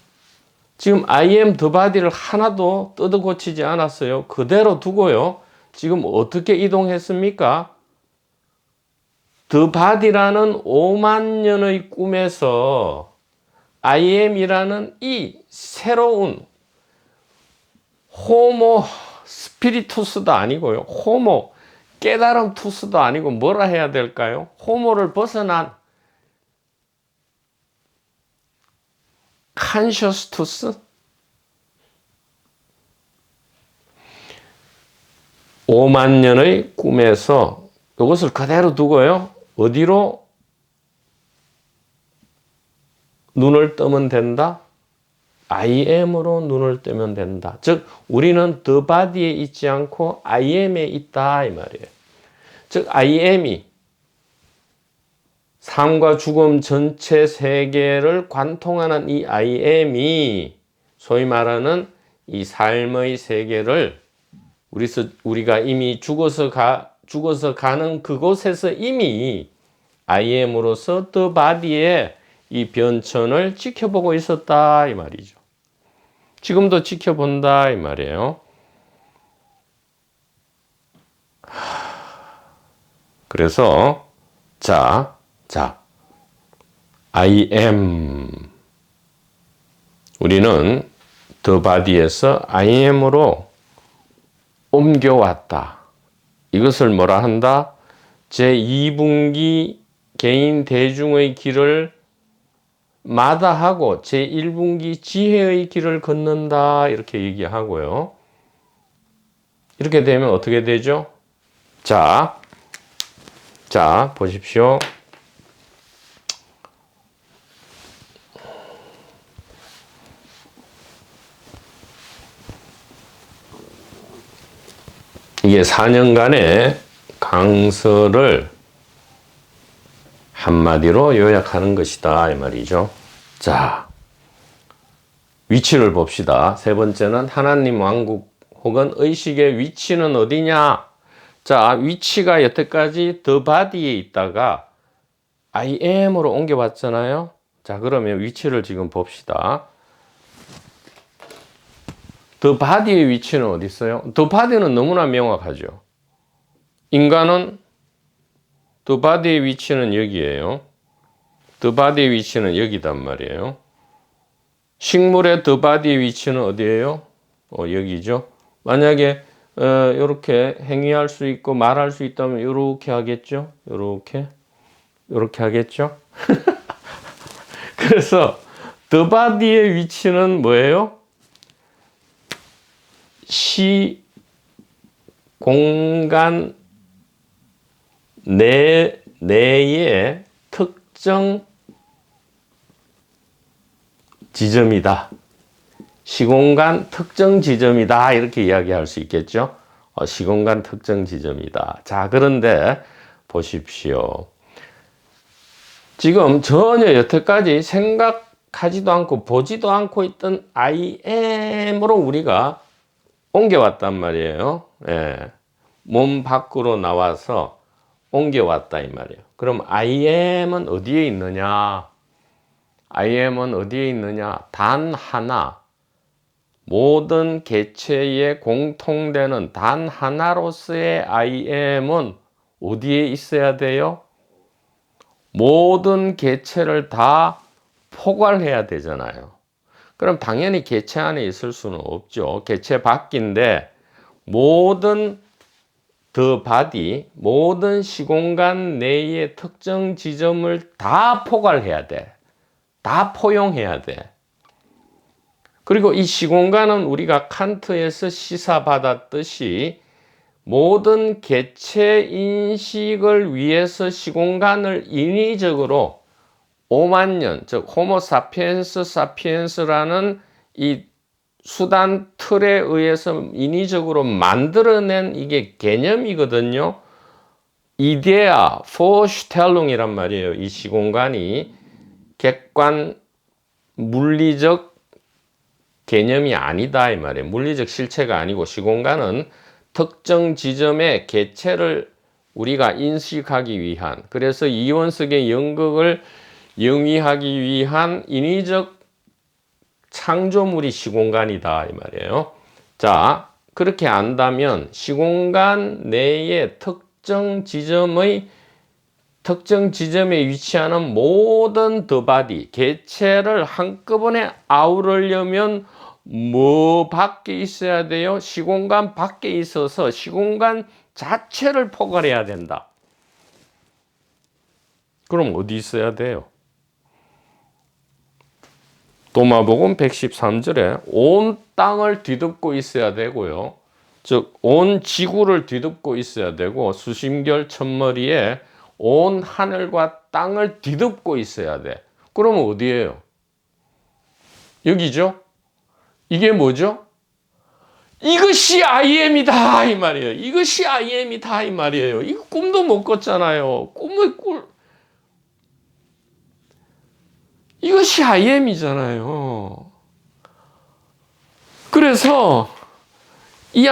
지금 I am the body를 하나도 뜯어 고치지 않았어요. 그대로 두고요. 지금 어떻게 이동했습니까? The body라는 5만 년의 꿈에서 I am이라는 이 새로운 호모 스피리투스도 아니고요. 호모 깨달음 투스도 아니고 뭐라 해야 될까요? 호모를 벗어난 컨셔스 투스? 5만 년의 꿈에서 이것을 그대로 두고요. 어디로 눈을 뜨면 된다? I am으로 눈을 뜨면 된다. 즉 우리는 the body에 있지 않고 I am에 있다 이 말이에요. 즉 I am이 삶과 죽음 전체 세계를 관통하는 이 I am이 소위 말하는 이 삶의 세계를 우리가 이미 죽어서 가는 그곳에서 이미 I am으로서 the body의 이 변천을 지켜보고 있었다 이 말이죠. 지금도 지켜본다 이 말이에요. 그래서 자 I am 우리는 the body에서 I am으로 옮겨왔다. 이것을 뭐라 한다? 제2분기 개인 대중의 길을 마다하고 제1분기 지혜의 길을 걷는다 이렇게 얘기하고요. 이렇게 되면 어떻게 되죠? 자 보십시오. 이게 4년간의 강서를 한마디로 요약하는 것이다 이 말이죠. 자, 위치를 봅시다. 세 번째는 하나님 왕국 혹은 의식의 위치는 어디냐? 자, 위치가 여태까지 the body에 있다가 I am으로 옮겨왔잖아요. 자, 그러면 위치를 지금 봅시다. the body의 위치는 어디 있어요? the body는 너무나 명확하죠. 인간은 the body의 위치는 여기예요. the body의 위치는 여기단 말이에요. 식물의 the body의 위치는 어디예요? 여기죠. 만약에 이렇게 행위할 수 있고 말할 수 있다면 이렇게 하겠죠. 이렇게 하겠죠. 그래서 the body의 위치는 뭐예요? 공간 내의 특정 지점이다. 시공간 특정 지점이다. 이렇게 이야기할 수 있겠죠. 시공간 특정 지점이다. 자, 그런데 보십시오. 지금 전혀 여태까지 생각하지도 않고 보지도 않고 있던 I am으로 우리가 옮겨왔단 말이에요. 예. 몸 밖으로 나와서 옮겨왔다 이 말이에요. 그럼 I am은 어디에 있느냐? I am은 어디에 있느냐? 단 하나. 모든 개체에 공통되는 단 하나로서의 I am은 어디에 있어야 돼요? 모든 개체를 다 포괄해야 되잖아요. 그럼 당연히 개체 안에 있을 수는 없죠. 개체 밖인데 모든 the body, 모든 시공간 내의 특정 지점을 다 포괄해야 돼. 다 포용해야 돼. 그리고 이 시공간은 우리가 칸트에서 시사받았듯이 모든 개체 인식을 위해서 시공간을 인위적으로 5만 년, 즉 호모 사피엔스 사피엔스라는 이 수단 틀에 의해서 인위적으로 만들어낸 이게 개념이거든요. 이데아 포슈텔룽이란 말이에요. 이 시공간이 객관 물리적 개념이 아니다 이 말이에요. 물리적 실체가 아니고 시공간은 특정 지점의 개체를 우리가 인식하기 위한, 그래서 이원석의 연극을 영위하기 위한 인위적 창조물이 시공간이다 이 말이에요. 자, 그렇게 안다면 시공간 내의 특정 지점에 위치하는 모든 the body, 개체를 한꺼번에 아우르려면 뭐 밖에 있어야 돼요? 시공간 밖에 있어서 시공간 자체를 포괄해야 된다. 그럼 어디 있어야 돼요? 도마복음 113절에 온 땅을 뒤덮고 있어야 되고요. 즉, 온 지구를 뒤덮고 있어야 되고, 수심결 첫머리에 온 하늘과 땅을 뒤덮고 있어야 돼. 그러면 어디예요? 여기죠? 이게 뭐죠? 이것이 I am이다 이 말이에요. 이것이 I am이다 이 말이에요. 이거 꿈도 못 꿨잖아요. 이것이 I am이잖아요. 그래서 이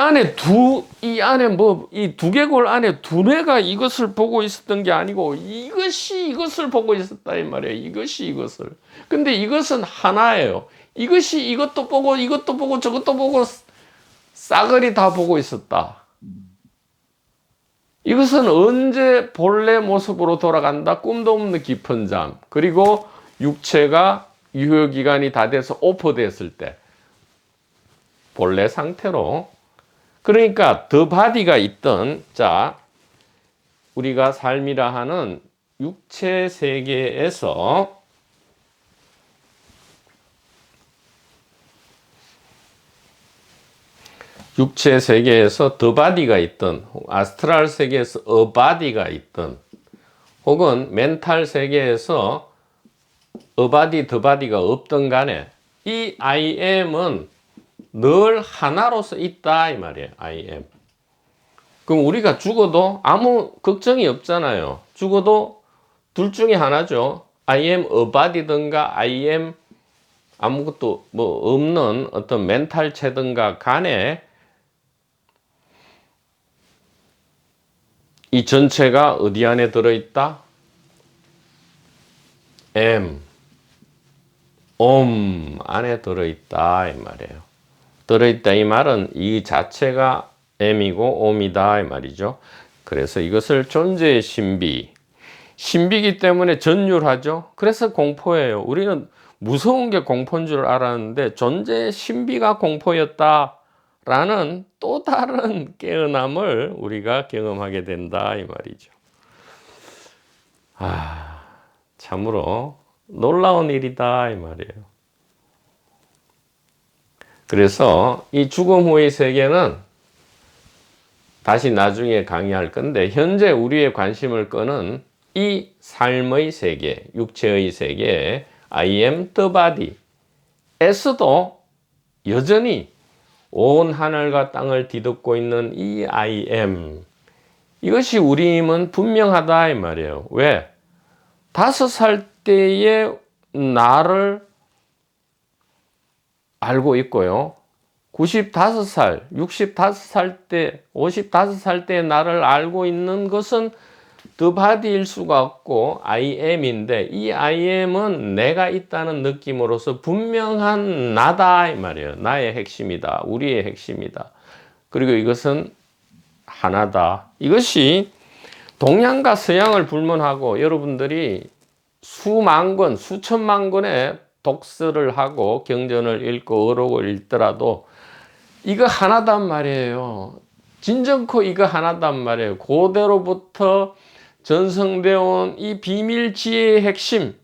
두개골 안에 두뇌가 이것을 보고 있었던 게 아니고 이것이 이것을 보고 있었다 이 말이에요. 이것이 이것을. 근데 이것은 하나예요. 이것이 이것도 보고 저것도 보고 싸그리 다 보고 있었다. 이것은 언제 본래 모습으로 돌아간다? 꿈도 없는 깊은 잠. 그리고 육체가 유효기간이 다 돼서 오퍼됐을 때 본래 상태로. 그러니까 the body가 있던, 자, 우리가 삶이라 하는 육체 세계에서 the body가 있던, 아스트랄 세계에서 a body가 있던, 혹은 멘탈 세계에서 a body, the body가 없던 간에 이 I am은 늘 하나로서 있다 이 말이에요. I am. 그럼 우리가 죽어도 아무 걱정이 없잖아요. 죽어도 둘 중에 하나죠. I am a body든가 I am 아무것도 뭐 없는 어떤 멘탈체든가 간에 이 전체가 어디 안에 들어있다? am, 안에 들어있다 이 말이에요. 들어있다 이 말은 이 자체가 M이고 Om이다 이 말이죠. 그래서 이것을 존재의 신비이기 때문에 전율하죠. 그래서 공포예요. 우리는 무서운 게 공포인 줄 알았는데 존재의 신비가 공포였다라는 또 다른 깨어남을 우리가 경험하게 된다 이 말이죠. 참으로 놀라운 일이다 이 말이에요. 그래서 이 죽음 후의 세계는 다시 나중에 강의할 건데, 현재 우리의 관심을 끄는 이 삶의 세계, 육체의 세계, I am the body 에서도 여전히 온 하늘과 땅을 뒤덮고 있는 이 I am, 이것이 우리 힘은 분명하다 이 말이에요. 왜? 5살 때의 나를 알고 있고요. 95살, 65살 때, 55살 때 나를 알고 있는 것은 the body일 수가 없고 I am인데, 이 I am은 내가 있다는 느낌으로서 분명한 나다 이 말이에요. 나의 핵심이다. 우리의 핵심이다. 그리고 이것은 하나다. 이것이 동양과 서양을 불문하고 여러분들이 수만 권, 수천만 권의 독서를 하고 경전을 읽고 어록을 읽더라도 이거 하나단 말이에요. 진정코 이거 하나단 말이에요. 고대로부터 전성되어 온 이 비밀 지혜의 핵심,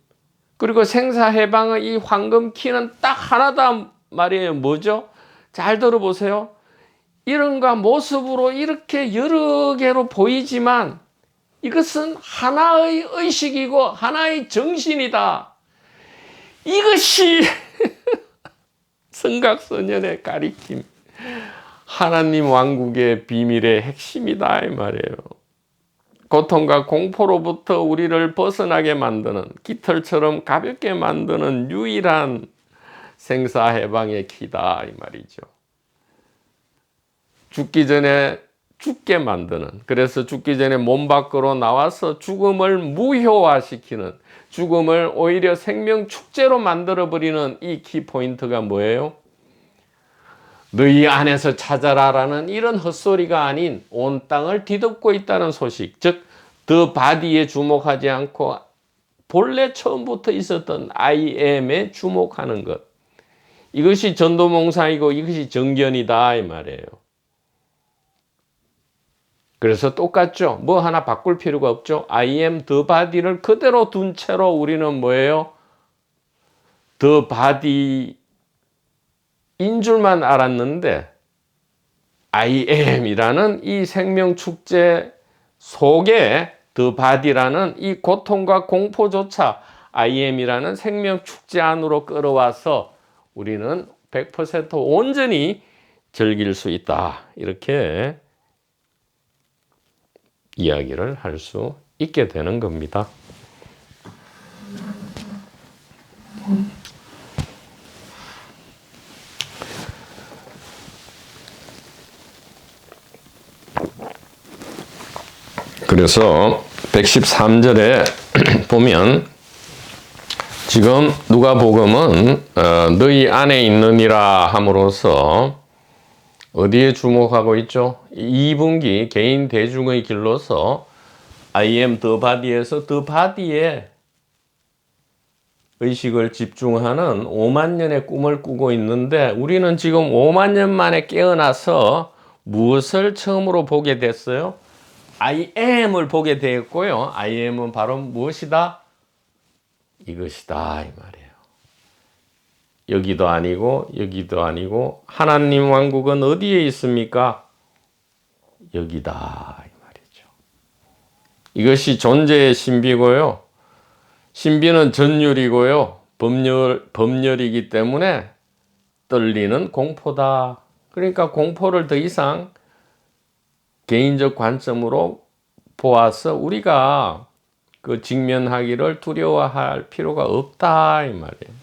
그리고 생사해방의 이 황금 키는 딱 하나단 말이에요. 뭐죠? 잘 들어보세요. 이런가 모습으로 이렇게 여러 개로 보이지만 이것은 하나의 의식이고 하나의 정신이다. 이것이 성각선현의 가리킴, 하나님 왕국의 비밀의 핵심이다 이 말이에요. 고통과 공포로부터 우리를 벗어나게 만드는, 깃털처럼 가볍게 만드는 유일한 생사해방의 키다 이 말이죠. 죽기 전에 죽게 만드는, 그래서 죽기 전에 몸 밖으로 나와서 죽음을 무효화시키는, 죽음을 오히려 생명 축제로 만들어버리는 이 키포인트가 뭐예요? 너희 안에서 찾아라라는 이런 헛소리가 아닌 온 땅을 뒤덮고 있다는 소식, 즉 더 바디에 주목하지 않고 본래 처음부터 있었던 I am에 주목하는 것, 이것이 전도몽상이고 이것이 정견이다 이 말이에요. 그래서 똑같죠. 뭐 하나 바꿀 필요가 없죠. I am the body를 그대로 둔 채로 우리는 뭐예요? the body인 줄만 알았는데 I am이라는 이 생명 축제 속에 the body라는 이 고통과 공포조차 I am이라는 생명 축제 안으로 끌어와서 우리는 100% 온전히 즐길 수 있다. 이렇게 이야기를 할 수 있게 되는 겁니다. 그래서 113절에 보면 지금 누가복음은 너희 안에 있느니라 함으로써 어디에 주목하고 있죠? 2분기 개인 대중의 길로서 I am the body에서 the body에 의식을 집중하는 5만 년의 꿈을 꾸고 있는데 우리는 지금 5만 년 만에 깨어나서 무엇을 처음으로 보게 됐어요? I am을 보게 되었고요. I am은 바로 무엇이다? 이것이다 이 말이에요. 여기도 아니고 여기도 아니고 하나님 왕국은 어디에 있습니까? 여기다 이 말이죠. 이것이 존재의 신비고요. 신비는 전율이고요. 법률이기 때문에 떨리는 공포다. 그러니까 공포를 더 이상 개인적 관점으로 보아서 우리가 그 직면하기를 두려워할 필요가 없다 이 말이에요.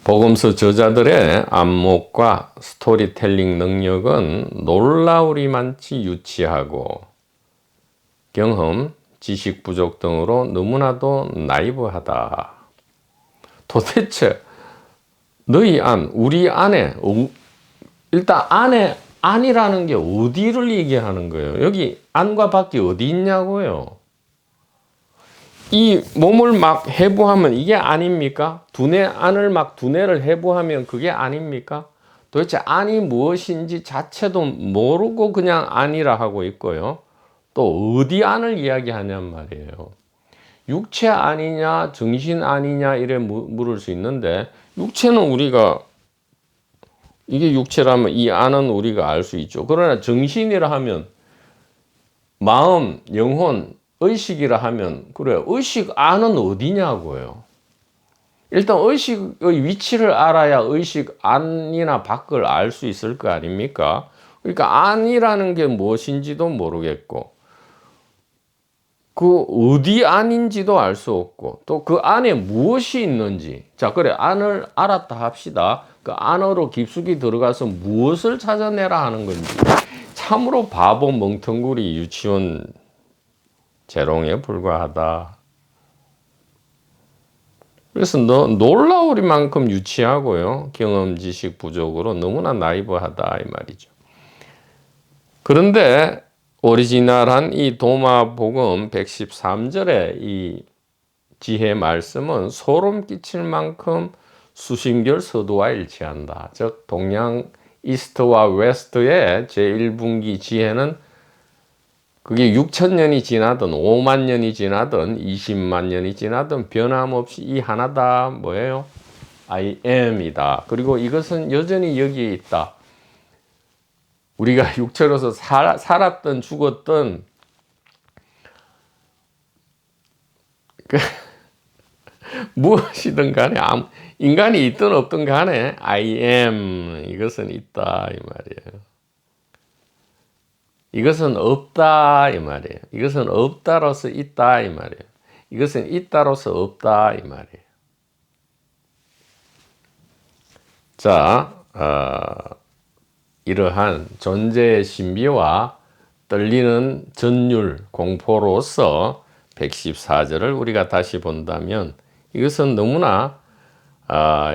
복음서 저자들의 안목과 스토리텔링 능력은 놀라우리만치 유치하고 경험, 지식 부족 등으로 너무나도 나이브하다. 도대체 너희 안, 우리 안에, 일단 안에 안이라는 게 어디를 얘기하는 거예요? 여기 안과 밖이 어디 있냐고요? 이 몸을 막 해부하면 이게 아닙니까? 두뇌 안을 막 두뇌를 해부하면 그게 아닙니까? 도대체 안이 무엇인지 자체도 모르고 그냥 안이라 하고 있고요. 또 어디 안을 이야기하냔 말이에요. 육체 아니냐 정신 아니냐 이래 물을 수 있는데 육체는 우리가 이게 육체라면 이 안은 우리가 알 수 있죠. 그러나 정신이라 하면 마음, 영혼, 의식이라 하면 그래 의식 안은 어디냐고요. 일단 의식의 위치를 알아야 의식 안이나 밖을 알 수 있을 거 아닙니까? 그러니까 안이라는 게 무엇인지도 모르겠고 그 어디 안인지도 알 수 없고 또 그 안에 무엇이 있는지, 자 그래 안을 알았다 합시다. 그 안으로 깊숙이 들어가서 무엇을 찾아내라 하는 건지 참으로 바보 멍텅구리 유치원 재롱에 불과하다. 그래서 놀라우리만큼 유치하고요. 경험 지식 부족으로 너무나 나이브하다 이 말이죠. 그런데 오리지널한 이 도마복음 113절의 이 지혜 말씀은 소름 끼칠 만큼 수신결 서두와 일치한다. 즉 동양 이스트와 웨스트의 제1분기 지혜는 그게 6,000년이 지나든 5만 년이 지나든 20만 년이 지나든 변함없이 이 하나다. 뭐예요? I am이다. 그리고 이것은 여전히 여기에 있다. 우리가 육체로서 살았든 죽었든 무엇이든 간에 인간이 있든 없든 간에 I am 이것은 있다 이 말이에요. 이것은 없다 이 말이에요. 이것은 없다로서 있다 이 말이에요. 이것은 있다로서 없다 이 말이에요. 자, 이러한 존재의 신비와 떨리는 전율 공포로서 114절을 우리가 다시 본다면 이것은 너무나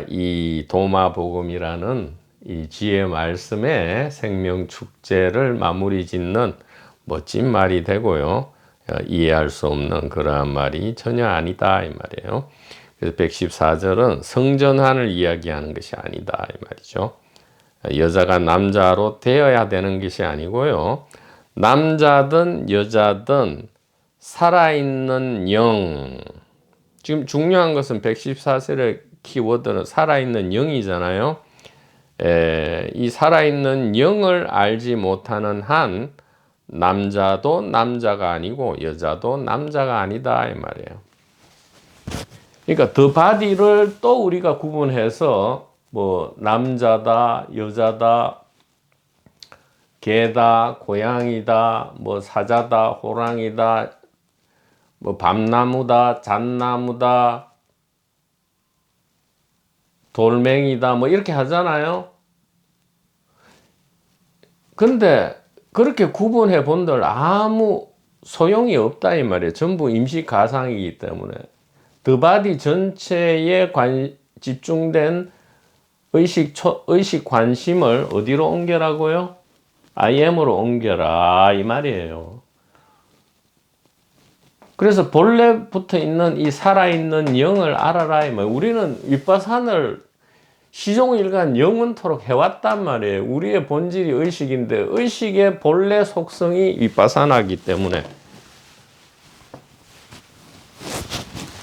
이 도마복음이라는 이 지혜 말씀의 생명 축제를 마무리 짓는 멋진 말이 되고요. 이해할 수 없는 그러한 말이 전혀 아니다 이 말이에요. 그래서 114절은 성전환을 이야기하는 것이 아니다 이 말이죠. 여자가 남자로 되어야 되는 것이 아니고요. 남자든 여자든 살아있는 영. 지금 중요한 것은 114절의 키워드는 살아있는 영이잖아요. 이 살아있는 영을 알지 못하는 한 남자도 남자가 아니고 여자도 남자가 아니다 이 말이에요. 그러니까 the body를 또 우리가 구분해서 뭐 남자다, 여자다, 개다, 고양이다, 뭐 사자다, 호랑이다, 뭐 밤나무다, 잣나무다, 돌멩이다, 뭐 이렇게 하잖아요. 근데 그렇게 구분해 본들 아무 소용이 없다 이 말이에요. 전부 임시 가상이기 때문에. The body 전체에 집중된 의식 관심을 어디로 옮겨라고요? I am으로 옮겨라 이 말이에요. 그래서 본래 붙어 있는 이 살아있는 영을 알아라 이 말이에요. 우리는 윗바산을 시종일관 영원토록 해왔단 말이에요. 우리의 본질이 의식인데 의식의 본래 속성이 윗바산하기 때문에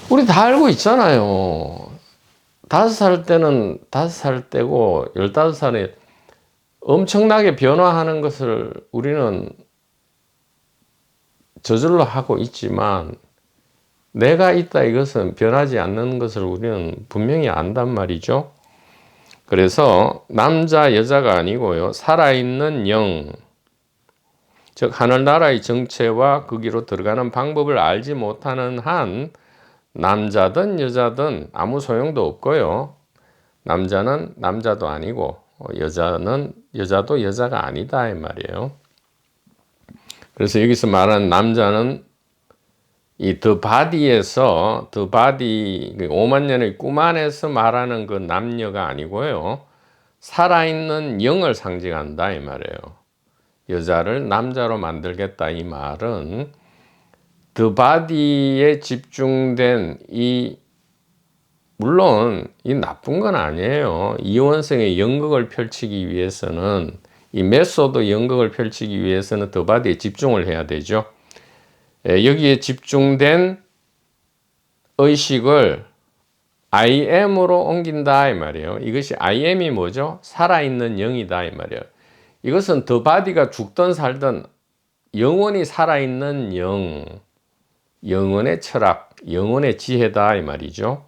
우리 다 알고 있잖아요. 5살 때는 5살 때고 15살에 엄청나게 변화하는 것을 우리는 저절로 하고 있지만 내가 있다 이것은 변하지 않는 것을 우리는 분명히 안단 말이죠. 그래서 남자 여자가 아니고요. 살아있는 영, 즉 하늘나라의 정체와 거기로 들어가는 방법을 알지 못하는 한 남자든 여자든 아무 소용도 없고요. 남자는 남자도 아니고 여자는 여자도 여자가 아니다 이 말이에요. 그래서 여기서 말하는 남자는 이 The Body에서 The Body 5만 년의 꿈 안에서 말하는 그 남녀가 아니고요. 살아있는 영을 상징한다 이 말이에요. 여자를 남자로 만들겠다 이 말은 The Body에 집중된 물론 이 나쁜 건 아니에요. 이원성의 연극을 펼치기 위해서는 이 메소드 연극을 펼치기 위해서는 The Body에 집중을 해야 되죠. 여기에 집중된 의식을 I am으로 옮긴다 이 말이에요. 이것이 I am이 뭐죠? 살아있는 영이다 이 말이에요. 이것은 The Body가 죽든 살든 영원히 살아있는 영, 영혼의 철학, 영혼의 지혜다 이 말이죠.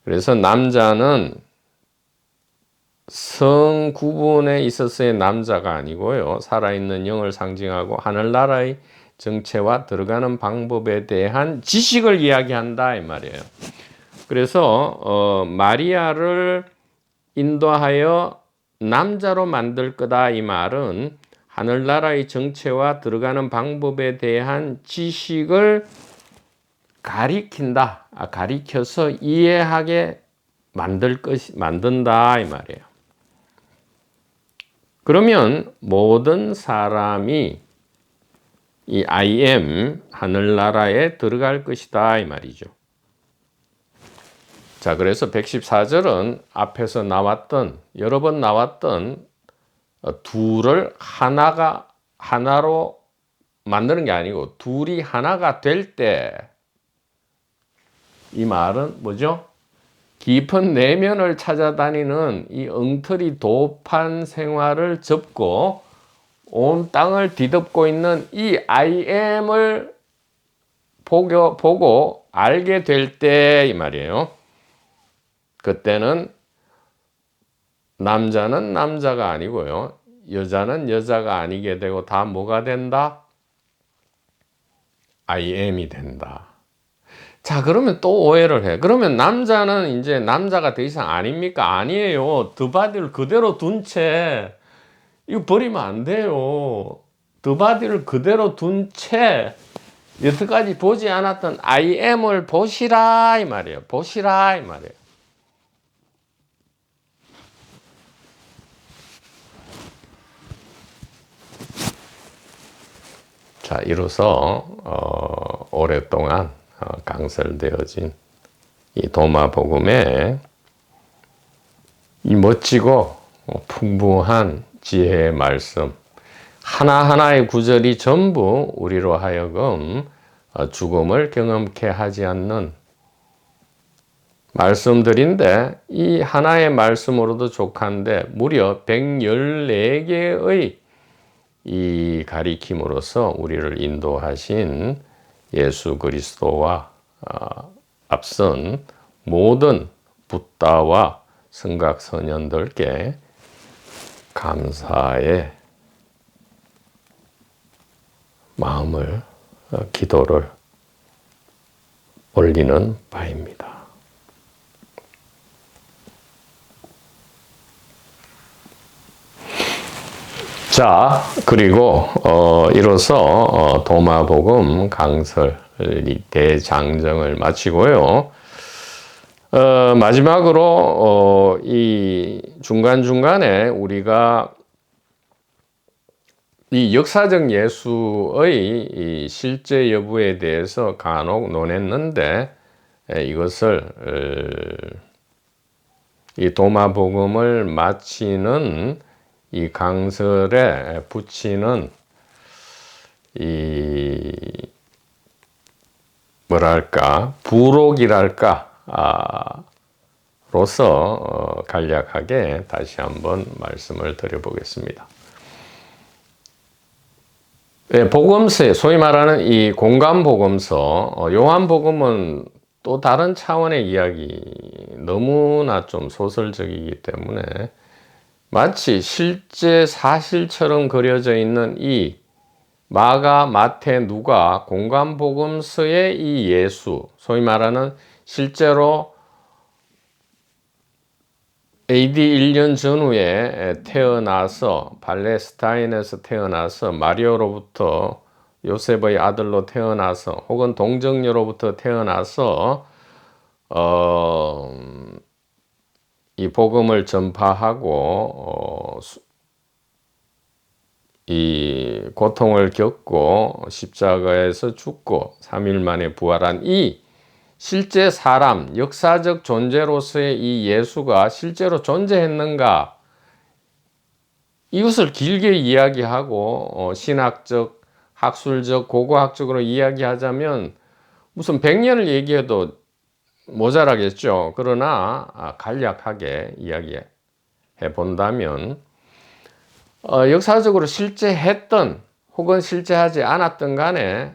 그래서 남자는 성 구분에 있어서의 남자가 아니고요. 살아있는 영을 상징하고 하늘나라의 정체와 들어가는 방법에 대한 지식을 이야기한다 이 말이에요. 그래서 마리아를 인도하여 남자로 만들 거다 이 말은 하늘나라의 정체와 들어가는 방법에 대한 지식을 가리켜서 이해하게 만든다 이 말이에요. 그러면 모든 사람이 이 I am 하늘나라에 들어갈 것이다 이 말이죠. 자, 그래서 114절은 앞에서 나왔던 여러 번 나왔던 둘을 하나로 만드는 게 아니고 둘이 하나가 될 때 이 말은 뭐죠? 깊은 내면을 찾아다니는 이 엉터리 도판 생활을 접고 온 땅을 뒤덮고 있는 이 I am을 보고 알게 될 때 이 말이에요. 그때는 남자는 남자가 아니고요. 여자는 여자가 아니게 되고 다 뭐가 된다? I am이 된다. 자, 그러면 또 오해를 해. 그러면 남자는 이제 남자가 더 이상 아닙니까? 아니에요. 더 바디를 그대로 둔 채 이거 버리면 안 돼요. 더 바디를 그대로 둔 채 여태까지 보지 않았던 I am을 보시라 이 말이에요. 보시라 이 말이에요. 자, 이로써 오랫동안 강설되어진 이 도마복음의 이 멋지고 풍부한 지혜의 말씀 하나하나의 구절이 전부 우리로 하여금 죽음을 경험케 하지 않는 말씀들인데 이 하나의 말씀으로도 족한데 무려 114개의 이 가리킴으로써 우리를 인도하신 예수 그리스도와 앞선 모든 붓다와 성각선연들께 감사의 마음을 기도를 올리는 바입니다. 자, 그리고 이로써 도마복음 강설 대장정을 마치고요. 마지막으로 이 중간중간에 우리가 이 역사적 예수의 이 실제 여부에 대해서 간혹 논했는데 이것을 이 도마복음을 마치는 이 강설에 붙이는 이 뭐랄까 부록이랄까 로서 간략하게 다시 한번 말씀을 드려보겠습니다. 복음서, 소위 말하는 이 공간복음서, 요한복음은 또 다른 차원의 이야기, 너무나 좀 소설적이기 때문에 마치 실제 사실처럼 그려져 있는 이 마가, 마태, 누가 공간복음서의 이 예수, 소위 말하는 실제로 AD 1년 전후에 태어나서 팔레스타인에서 태어나서 마리오로부터 요셉의 아들로 태어나서 혹은 동정녀로부터 태어나서 이 복음을 전파하고 이 고통을 겪고 십자가에서 죽고 3일 만에 부활한 이 실제 사람, 역사적 존재로서의 이 예수가 실제로 존재했는가? 이것을 길게 이야기하고 신학적, 학술적, 고고학적으로 이야기하자면 무슨 100년을 얘기해도 모자라겠죠. 그러나 간략하게 이야기해 본다면 역사적으로 실제 했던 혹은 실제 하지 않았던 간에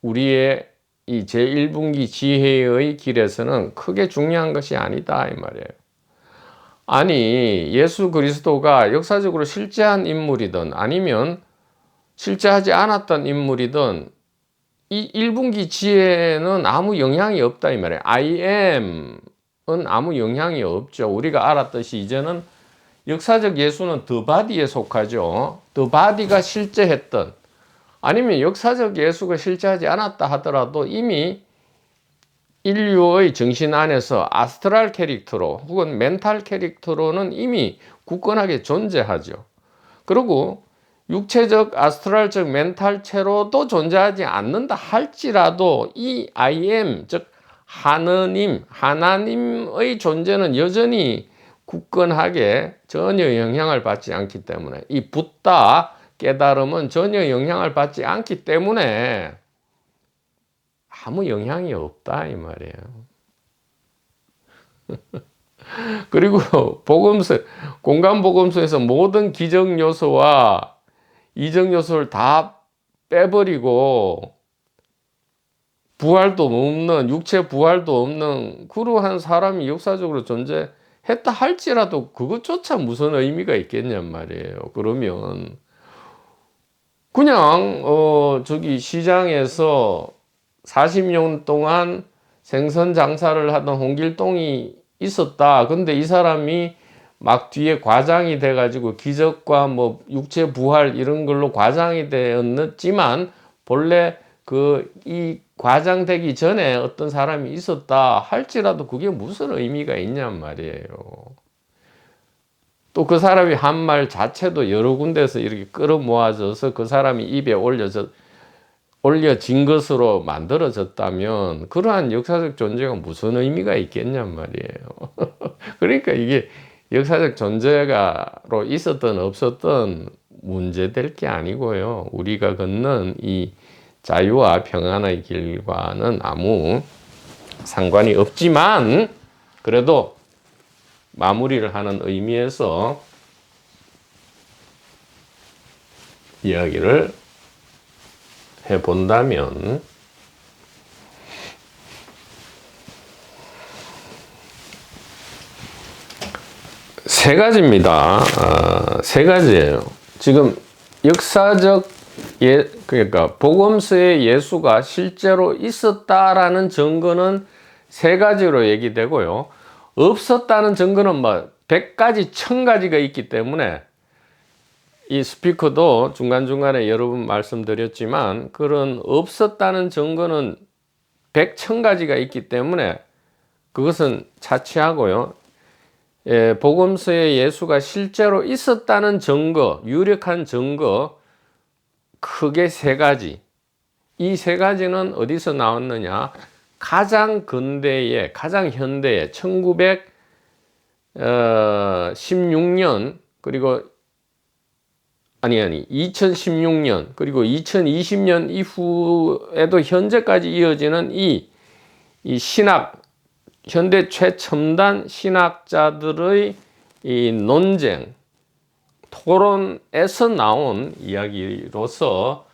우리의 이 제1분기 지혜의 길에서는 크게 중요한 것이 아니다 이 말이에요. 아니 예수 그리스도가 역사적으로 실제한 인물이든 아니면 실제하지 않았던 인물이든 이 1분기 지혜는 아무 영향이 없다 이 말이에요. I am은 아무 영향이 없죠. 우리가 알았듯이 이제는 역사적 예수는 더 바디에 속하죠. 더 바디가 실제했던 아니면 역사적 예수가 실제하지 않았다 하더라도 이미 인류의 정신 안에서 아스트랄 캐릭터로 혹은 멘탈 캐릭터로는 이미 굳건하게 존재하죠. 그리고 육체적, 아스트랄적, 멘탈체로도 존재하지 않는다 할지라도 이 I am, 즉 하나님의 존재는 여전히 굳건하게 전혀 영향을 받지 않기 때문에, 이 붓다 깨달음은 전혀 영향을 받지 않기 때문에 아무 영향이 없다 이 말이에요. 그리고 복음서, 공간 복음서에서 모든 기적 요소와 이적 요소를 다 빼버리고 부활도 없는, 육체 부활도 없는 그러한 사람이 역사적으로 존재했다 할지라도 그것조차 무슨 의미가 있겠냔 말이에요. 그러면 그냥 저기 시장에서 40년 동안 생선 장사를 하던 홍길동이 있었다. 근데 이 사람이 막 뒤에 과장이 돼가지고 기적과 뭐 육체 부활 이런 걸로 과장이 되었지만 본래 이 과장되기 전에 어떤 사람이 있었다 할지라도 그게 무슨 의미가 있냔 말이에요. 또 그 사람이 한 말 자체도 여러 군데서 이렇게 끌어모아져서 그 사람이 입에 올려진 것으로 만들어졌다면 그러한 역사적 존재가 무슨 의미가 있겠냔 말이에요. 그러니까 이게 역사적 존재가로 있었든 없었든 문제될 게 아니고요. 우리가 걷는 이 자유와 평안의 길과는 아무 상관이 없지만 그래도 마무리를 하는 의미에서 이야기를 해본다면 세 가지입니다. 세 가지예요. 지금 역사적 그러니까 복음서에 예수가 실제로 있었다라는 증거는 세 가지로 얘기되고요. 없었다는 증거는 뭐 100가지, 1000가지가 있기 때문에 이 스피커도 중간중간에 여러 번 말씀드렸지만 그런 없었다는 증거는 100, 1000가지가 있기 때문에 그것은 차치하고요. 복음서에 예수가 실제로 있었다는 증거, 유력한 증거 크게 세 가지. 이 세 가지는 어디서 나왔느냐? 가장 근대에, 가장 현대에 1916년 그리고 2016년 그리고 2020년 이후에도 현재까지 이어지는 이 신학, 현대 최첨단 신학자들의 이 논쟁, 토론에서 나온 이야기로서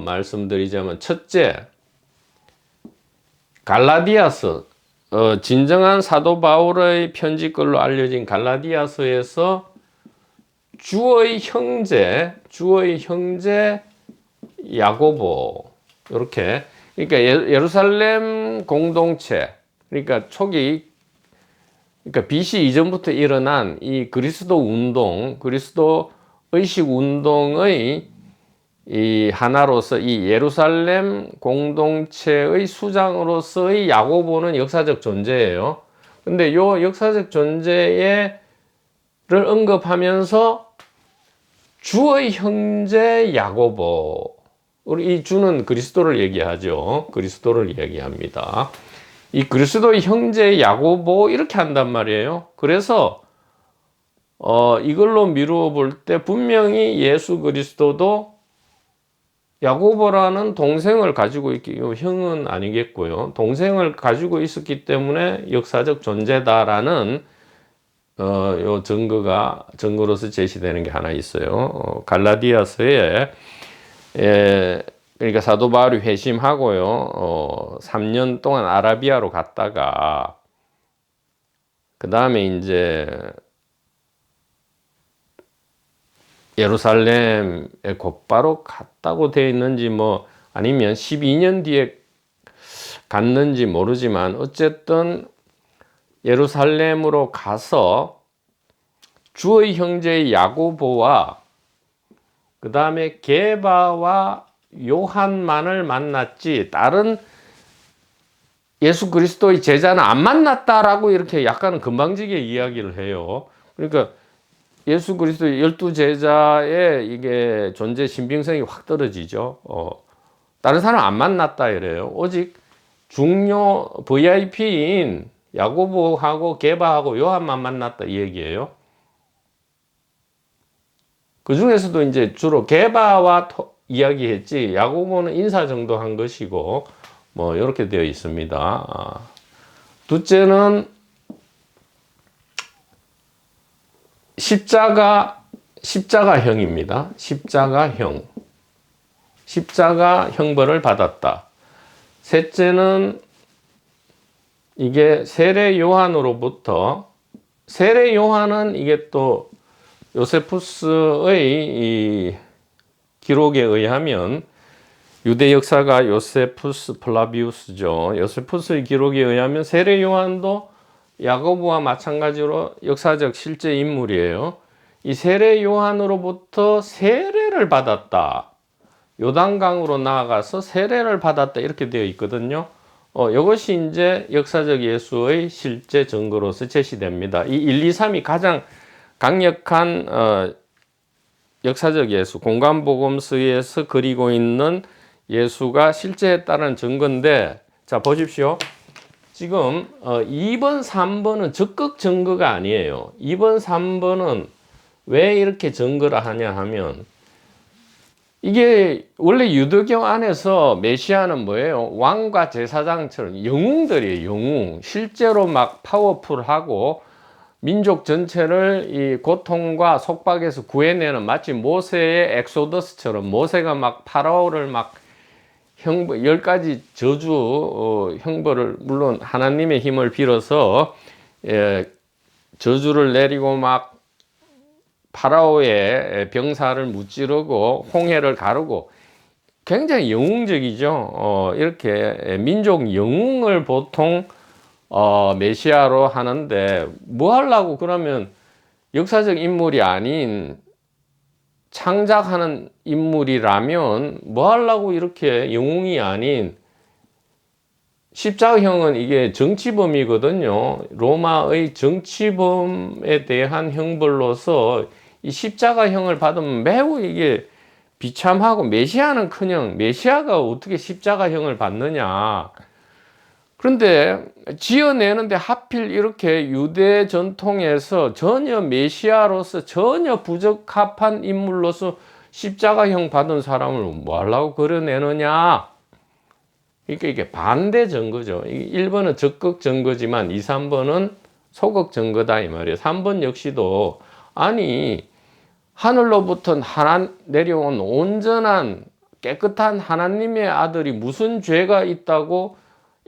말씀드리자면, 첫째, 갈라디아서, 진정한 사도 바울의 편지글로 알려진 갈라디아서에서 주의 형제 야고보, 이렇게, 그러니까 예루살렘 공동체, 그러니까 그러니까 BC 이전부터 일어난 이 그리스도 운동, 그리스도 의식 운동의 이 하나로서 이 예루살렘 공동체의 수장으로서의 야고보는 역사적 존재예요. 근데 요 역사적 존재를 언급하면서 주의 형제 야고보, 우리 이 주는 그리스도를 얘기하죠. 그리스도를 얘기합니다. 이 그리스도의 형제 야고보 이렇게 한단 말이에요. 그래서 이걸로 미루어 볼 때 분명히 예수 그리스도도 야고보라는 동생을 가지고 형은 아니겠고요. 동생을 가지고 있었기 때문에 역사적 존재다라는 요 증거로서 제시되는 게 하나 있어요. 갈라디아서에 그러니까 사도 바울이 회심하고요. 3년 동안 아라비아로 갔다가 그 다음에 이제 예루살렘에 곧바로 갔다고 되어 있는지 뭐 아니면 12년 뒤에 갔는지 모르지만 어쨌든 예루살렘으로 가서 주의 형제 야고보와 그 다음에 게바와 요한만을 만났지 다른 예수 그리스도의 제자는 안 만났다라고 이렇게 약간 금방지게 이야기를 해요. 그러니까 예수 그리스도의 12제자의 이게 존재 신빙성이 확 떨어지죠. 다른 사람 안 만났다 이래요. 오직 중요 VIP인 야고보하고 게바하고 요한만 만났다 이 얘기예요. 그 중에서도 이제 주로 게바와 이야기했지 야고보는 인사 정도 한 것이고 뭐 이렇게 되어 있습니다. 둘째는 십자가형입니다. 십자가 형벌을 받았다. 셋째는 이게 세례 요한으로부터, 세례 요한은 이게 또 요세푸스의 이 기록에 의하면, 유대 역사가 요세푸스 플라비우스죠. 요세푸스의 기록에 의하면 세례 요한도 야고보와 마찬가지로 역사적 실제 인물이에요. 이 세례 요한으로부터 세례를 받았다. 요단강으로 나아가서 세례를 받았다. 이렇게 되어 있거든요. 이것이 이제 역사적 예수의 실제 증거로서 제시됩니다. 이 1, 2, 3이 가장 강력한 역사적 예수, 공간복음서에서 그리고 있는 예수가 실제 했다는 증거인데, 자 보십시오. 지금 2번, 3번은 적극 증거가 아니에요. 2번, 3번은 왜 이렇게 증거를 하냐 하면, 이게 원래 유대교 안에서 메시아는 뭐예요? 왕과 제사장처럼 영웅들이에요. 영웅. 실제로 막 파워풀하고 민족 전체를 이 고통과 속박에서 구해내는, 마치 모세의 엑소더스처럼 모세가 막 파라오를 막 10가지 저주 형벌을, 물론 하나님의 힘을 빌어서 저주를 내리고 막 파라오의 병사를 무찌르고 홍해를 가르고 굉장히 영웅적이죠. 이렇게 민족 영웅을 보통 메시아로 하는데, 뭐 하려고 그러면 역사적 인물이 아닌 창작하는 인물이라면 뭐 하려고 이렇게 영웅이 아닌, 십자가형은 이게 정치범이거든요. 로마의 정치범에 대한 형벌로서 이 십자가형을 받으면 매우 이게 비참하고, 메시아는커녕 메시아가 어떻게 십자가형을 받느냐. 그런데 지어내는데 하필 이렇게 유대 전통에서 전혀 메시아로서 전혀 부적합한 인물로서 십자가형 받은 사람을 뭐 하려고 그려내느냐. 그러니까 이게 반대 증거죠. 1번은 적극 증거지만 2, 3번은 소극 증거다 이 말이에요. 3번 역시도, 아니 하늘로부터 내려온 온전한 깨끗한 하나님의 아들이 무슨 죄가 있다고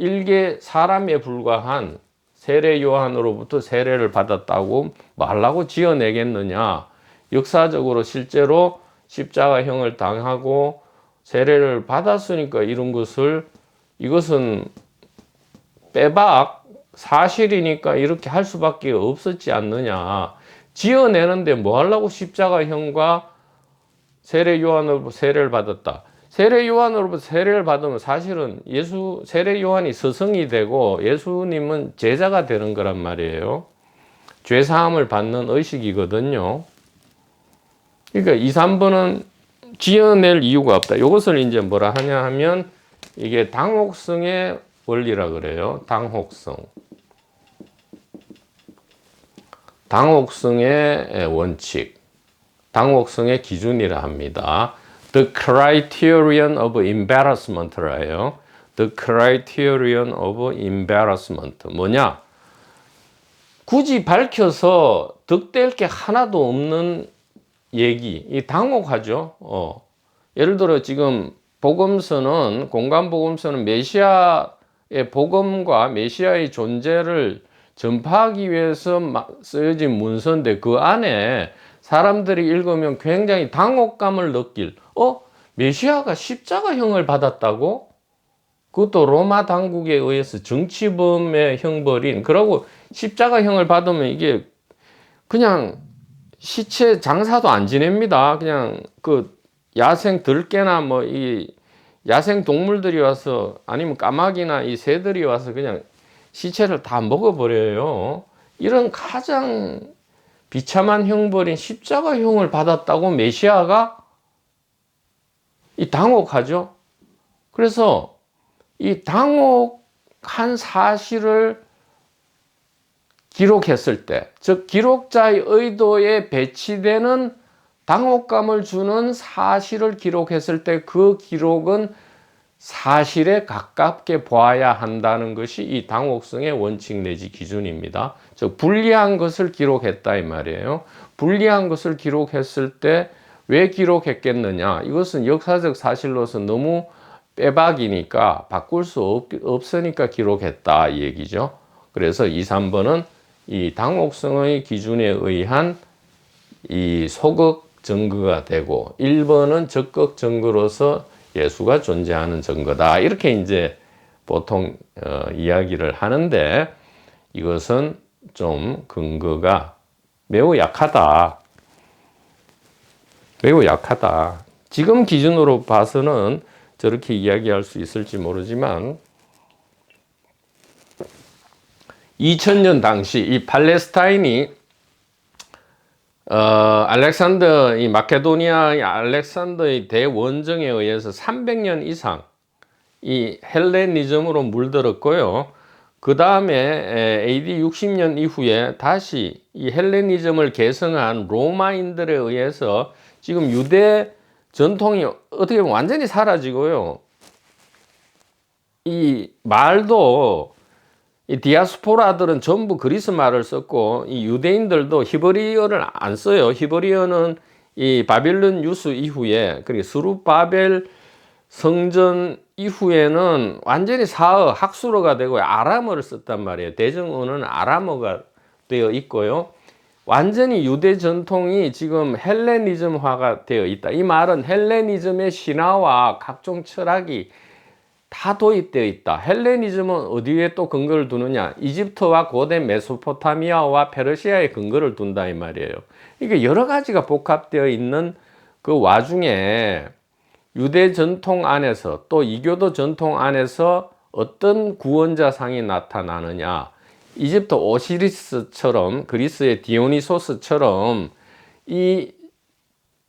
일개 사람에 불과한 세례 요한으로부터 세례를 받았다고 말라고 지어내겠느냐. 역사적으로 실제로 십자가형을 당하고 세례를 받았으니까 이런 것을, 이것은 빼박 사실이니까 이렇게 할 수밖에 없었지 않느냐. 지어내는데 뭐 하려고 십자가형과 세례 요한으로부터 세례를 받았다. 세례 요한으로부터 세례를 받으면 사실은 세례 요한이 스승이 되고 예수님은 제자가 되는 거란 말이에요. 죄사함을 받는 의식이거든요. 그러니까 2, 3번은 지어낼 이유가 없다. 이것을 이제 뭐라 하냐 하면, 이게 당혹성의 원리라 그래요. 당혹성의 원칙, 당혹성의 기준이라 합니다. The criterion of embarrassment라 해요. The criterion of embarrassment. 뭐냐? 굳이 밝혀서 득될 게 하나도 없는 얘기. 이 당혹하죠. 예를 들어 지금 복음서는, 공간복음서는 메시아의 복음과 메시아의 존재를 전파하기 위해서 쓰여진 문서인데, 그 안에 사람들이 읽으면 굉장히 당혹감을 느낄, 메시아가 십자가형을 받았다고? 그것도 로마 당국에 의해서 정치범의 형벌인, 그러고 십자가형을 받으면 이게 그냥 시체 장사도 안 지냅니다. 그냥 그 야생 들깨나 뭐 이 야생 동물들이 와서, 아니면 까마귀나 이 새들이 와서 그냥 시체를 다 먹어버려요. 이런 가장 비참한 형벌인 십자가형을 받았다고 메시아가 이 당혹하죠. 그래서 이 당혹한 사실을 기록했을 때, 즉 기록자의 의도에 배치되는 당혹감을 주는 사실을 기록했을 때 그 기록은 사실에 가깝게 보아야 한다는 것이 이 당혹성의 원칙 내지 기준입니다. 즉 불리한 것을 기록했다 이 말이에요. 불리한 것을 기록했을 때 왜 기록했겠느냐? 이것은 역사적 사실로서 너무 빼박이니까 바꿀 수 없으니까 기록했다 이 얘기죠. 그래서 2, 3번은 이 당혹성의 기준에 의한 이 소극 증거가 되고 1번은 적극 증거로서 예수가 존재하는 증거다. 이렇게 이제 보통 이야기를 하는데 이것은 좀 근거가 매우 약하다. 매우 약하다. 지금 기준으로 봐서는 저렇게 이야기할 수 있을지 모르지만 2000년 당시 이 팔레스타인이 알렉산더 이 마케도니아의 알렉산더의 대원정에 의해서 300년 이상 이 헬레니즘으로 물들었고요. 그 다음에 AD 60년 이후에 다시 이 헬레니즘을 계승한 로마인들에 의해서 지금 유대 전통이 어떻게 보면 완전히 사라지고요. 이 말도 이 디아스포라들은 전부 그리스 말을 썼고 이 유대인들도 히브리어를 안 써요. 히브리어는 이 바빌론 유수 이후에 그리고 스룹바벨 성전 이후에는 완전히 사어 학술어가 되고 아람어를 썼단 말이에요. 대정어는 아람어가 되어 있고요. 완전히 유대 전통이 지금 헬레니즘화가 되어 있다. 이 말은 헬레니즘의 신화와 각종 철학이 다 도입되어 있다. 헬레니즘은 어디에 또 근거를 두느냐? 이집트와 고대 메소포타미아와 페르시아에 근거를 둔다 이 말이에요. 이게 여러 가지가 복합되어 있는 그 와중에 유대 전통 안에서 또 이교도 전통 안에서 어떤 구원자상이 나타나느냐? 이집트 오시리스처럼 그리스의 디오니소스처럼 이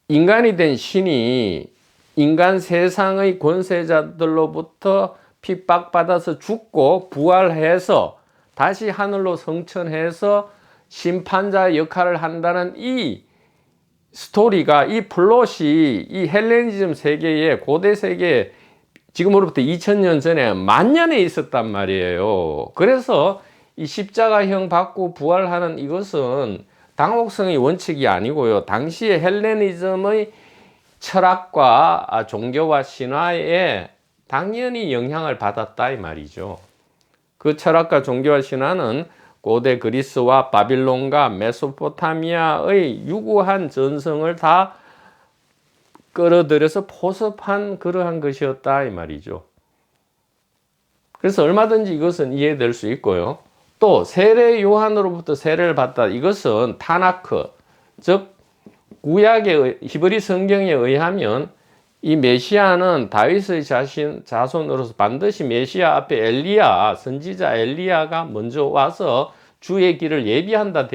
인간이 된 신이 인간 세상의 권세자들로부터 핍박받아서 죽고 부활해서 다시 하늘로 승천해서 심판자 역할을 한다는 이 스토리가 이 플롯이 이 헬레니즘 세계의 고대 세계에 지금으로부터 2000년 전에 만년에 있었단 말이에요. 그래서 이 십자가형 받고 부활하는 이것은 당혹성의 원칙이 아니고요. 당시에 헬레니즘의 철학과 종교와 신화에 당연히 영향을 받았다 이 말이죠. 그 철학과 종교와 신화는 고대 그리스와 바빌론과 메소포타미아의 유구한 전성을 다 끌어들여서 포섭한 그러한 것이었다 이 말이죠. 그래서 얼마든지 이것은 이해될 수 있고요. 또 세례 요한으로부터 세례를 받다. 이것은 타나크, 즉 구약의 히브리 성경에 의하면 이 메시아는 다윗의 자손으로서 반드시 메시아 앞에 엘리야, 선지자 엘리야가 먼저 와서 주의 길을 예비한다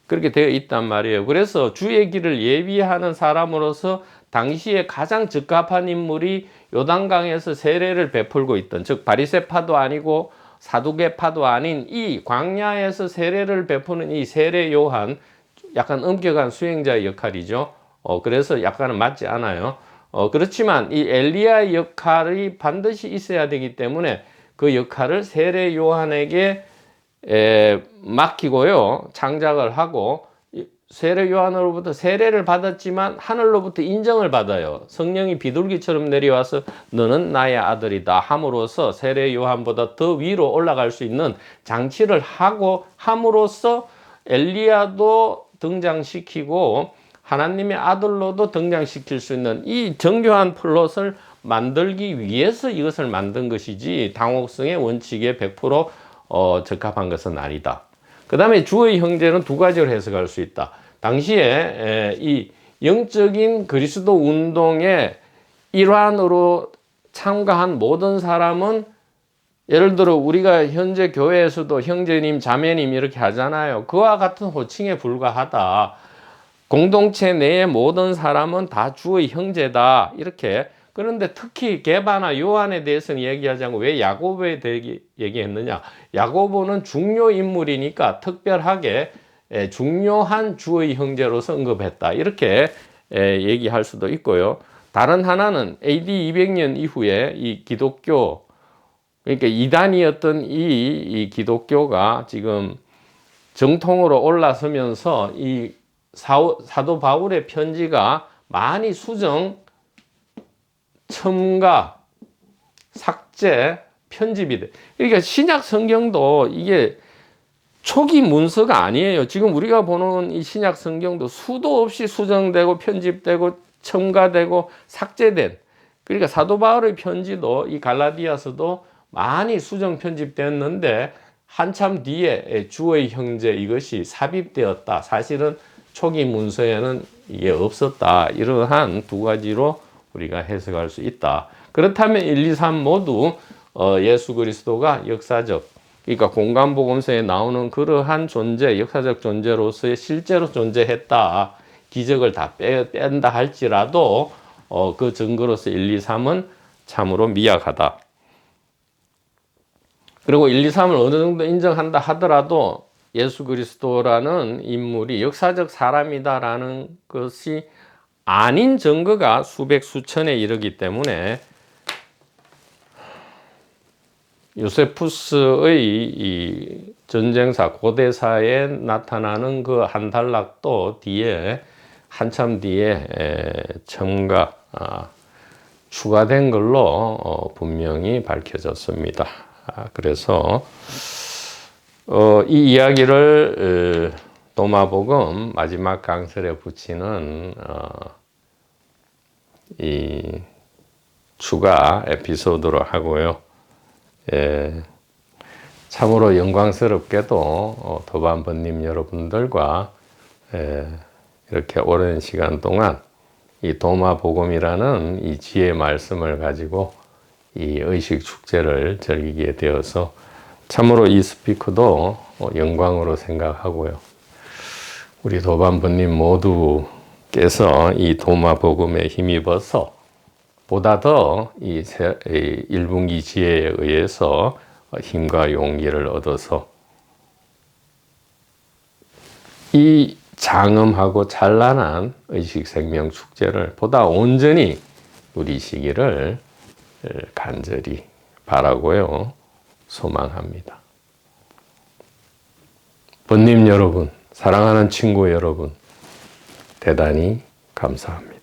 그렇게 되어 있단 말이에요. 그래서 주의 길을 예비하는 사람으로서 당시에 가장 적합한 인물이 요단강에서 세례를 베풀고 있던, 즉 바리새파도 아니고 사두개파도 아닌 이 광야에서 세례를 베푸는 이 세례 요한, 약간 엄격한 수행자의 역할이죠. 그래서 약간은 맞지 않아요. 그렇지만 이 엘리야의 역할이 반드시 있어야 되기 때문에 그 역할을 세례 요한에게 맡기고요. 창작을 하고 세례 요한으로부터 세례를 받았지만 하늘로부터 인정을 받아요. 성령이 비둘기처럼 내려와서 너는 나의 아들이다 함으로써 세례 요한보다 더 위로 올라갈 수 있는 장치를 하고 함으로써 엘리야도 등장시키고 하나님의 아들로도 등장시킬 수 있는 이 정교한 플롯을 만들기 위해서 이것을 만든 것이지 당혹성의 원칙에 100% 적합한 것은 아니다. 그 다음에 주의 형제는 두 가지로 해석할 수 있다. 당시에 이 영적인 그리스도 운동의 일환으로 참가한 모든 사람은 예를 들어 우리가 현재 교회에서도 형제님, 자매님 이렇게 하잖아요. 그와 같은 호칭에 불과하다. 공동체 내의 모든 사람은 다 주의 형제다. 이렇게. 그런데 특히 게바나 요한에 대해서는 얘기하지 않고 왜 야고보에 대해 얘기했느냐. 야고보는 중요 인물이니까 특별하게 중요한 주의 형제로서 언급했다. 이렇게 얘기할 수도 있고요. 다른 하나는 AD 200년 이후에 이 기독교, 그러니까 이단이었던 이 기독교가 지금 정통으로 올라서면서 이 사도 바울의 편지가 많이 수정, 첨가, 삭제, 편집이 돼. 그러니까 신약 성경도 이게 초기 문서가 아니에요. 지금 우리가 보는 이 신약 성경도 수도 없이 수정되고 편집되고 첨가되고 삭제된. 그러니까 사도 바울의 편지도 이 갈라디아서도 많이 수정 편집됐는데 한참 뒤에 주의 형제 이것이 삽입되었다. 사실은 초기 문서에는 이게 없었다. 이러한 두 가지로 우리가 해석할 수 있다. 그렇다면 1, 2, 3 모두 예수 그리스도가 역사적, 그러니까 공간복음서에 나오는 그러한 존재, 역사적 존재로서의 실제로 존재했다. 기적을 다 뺀다 할지라도 그 증거로서 1, 2, 3은 참으로 미약하다. 그리고 1, 2, 3을 어느 정도 인정한다 하더라도 예수 그리스도라는 인물이 역사적 사람이다라는 것이 아닌 증거가 수백 수천에 이르기 때문에 요세푸스의 이 전쟁사 고대사에 나타나는 그 한 단락도 뒤에 한참 뒤에 첨가 추가된 걸로 분명히 밝혀졌습니다. 그래서 이 이야기를 도마복음 마지막 강설에 붙이는 이 추가 에피소드로 하고요. 참으로 영광스럽게도 도반번님 여러분들과 이렇게 오랜 시간 동안 이 도마복음이라는 이 지혜 말씀을 가지고 이 의식 축제를 즐기게 되어서 참으로 이 스피커도 영광으로 생각하고요. 우리 도반번님 모두께서 이 도마복음에 힘입어서 보다 더 이 1분기 지혜에 의해서 힘과 용기를 얻어서 이 장엄하고 찬란한 의식생명 축제를 보다 온전히 누리시기를 간절히 바라고요. 소망합니다. 번님 여러분, 사랑하는 친구 여러분, 대단히 감사합니다.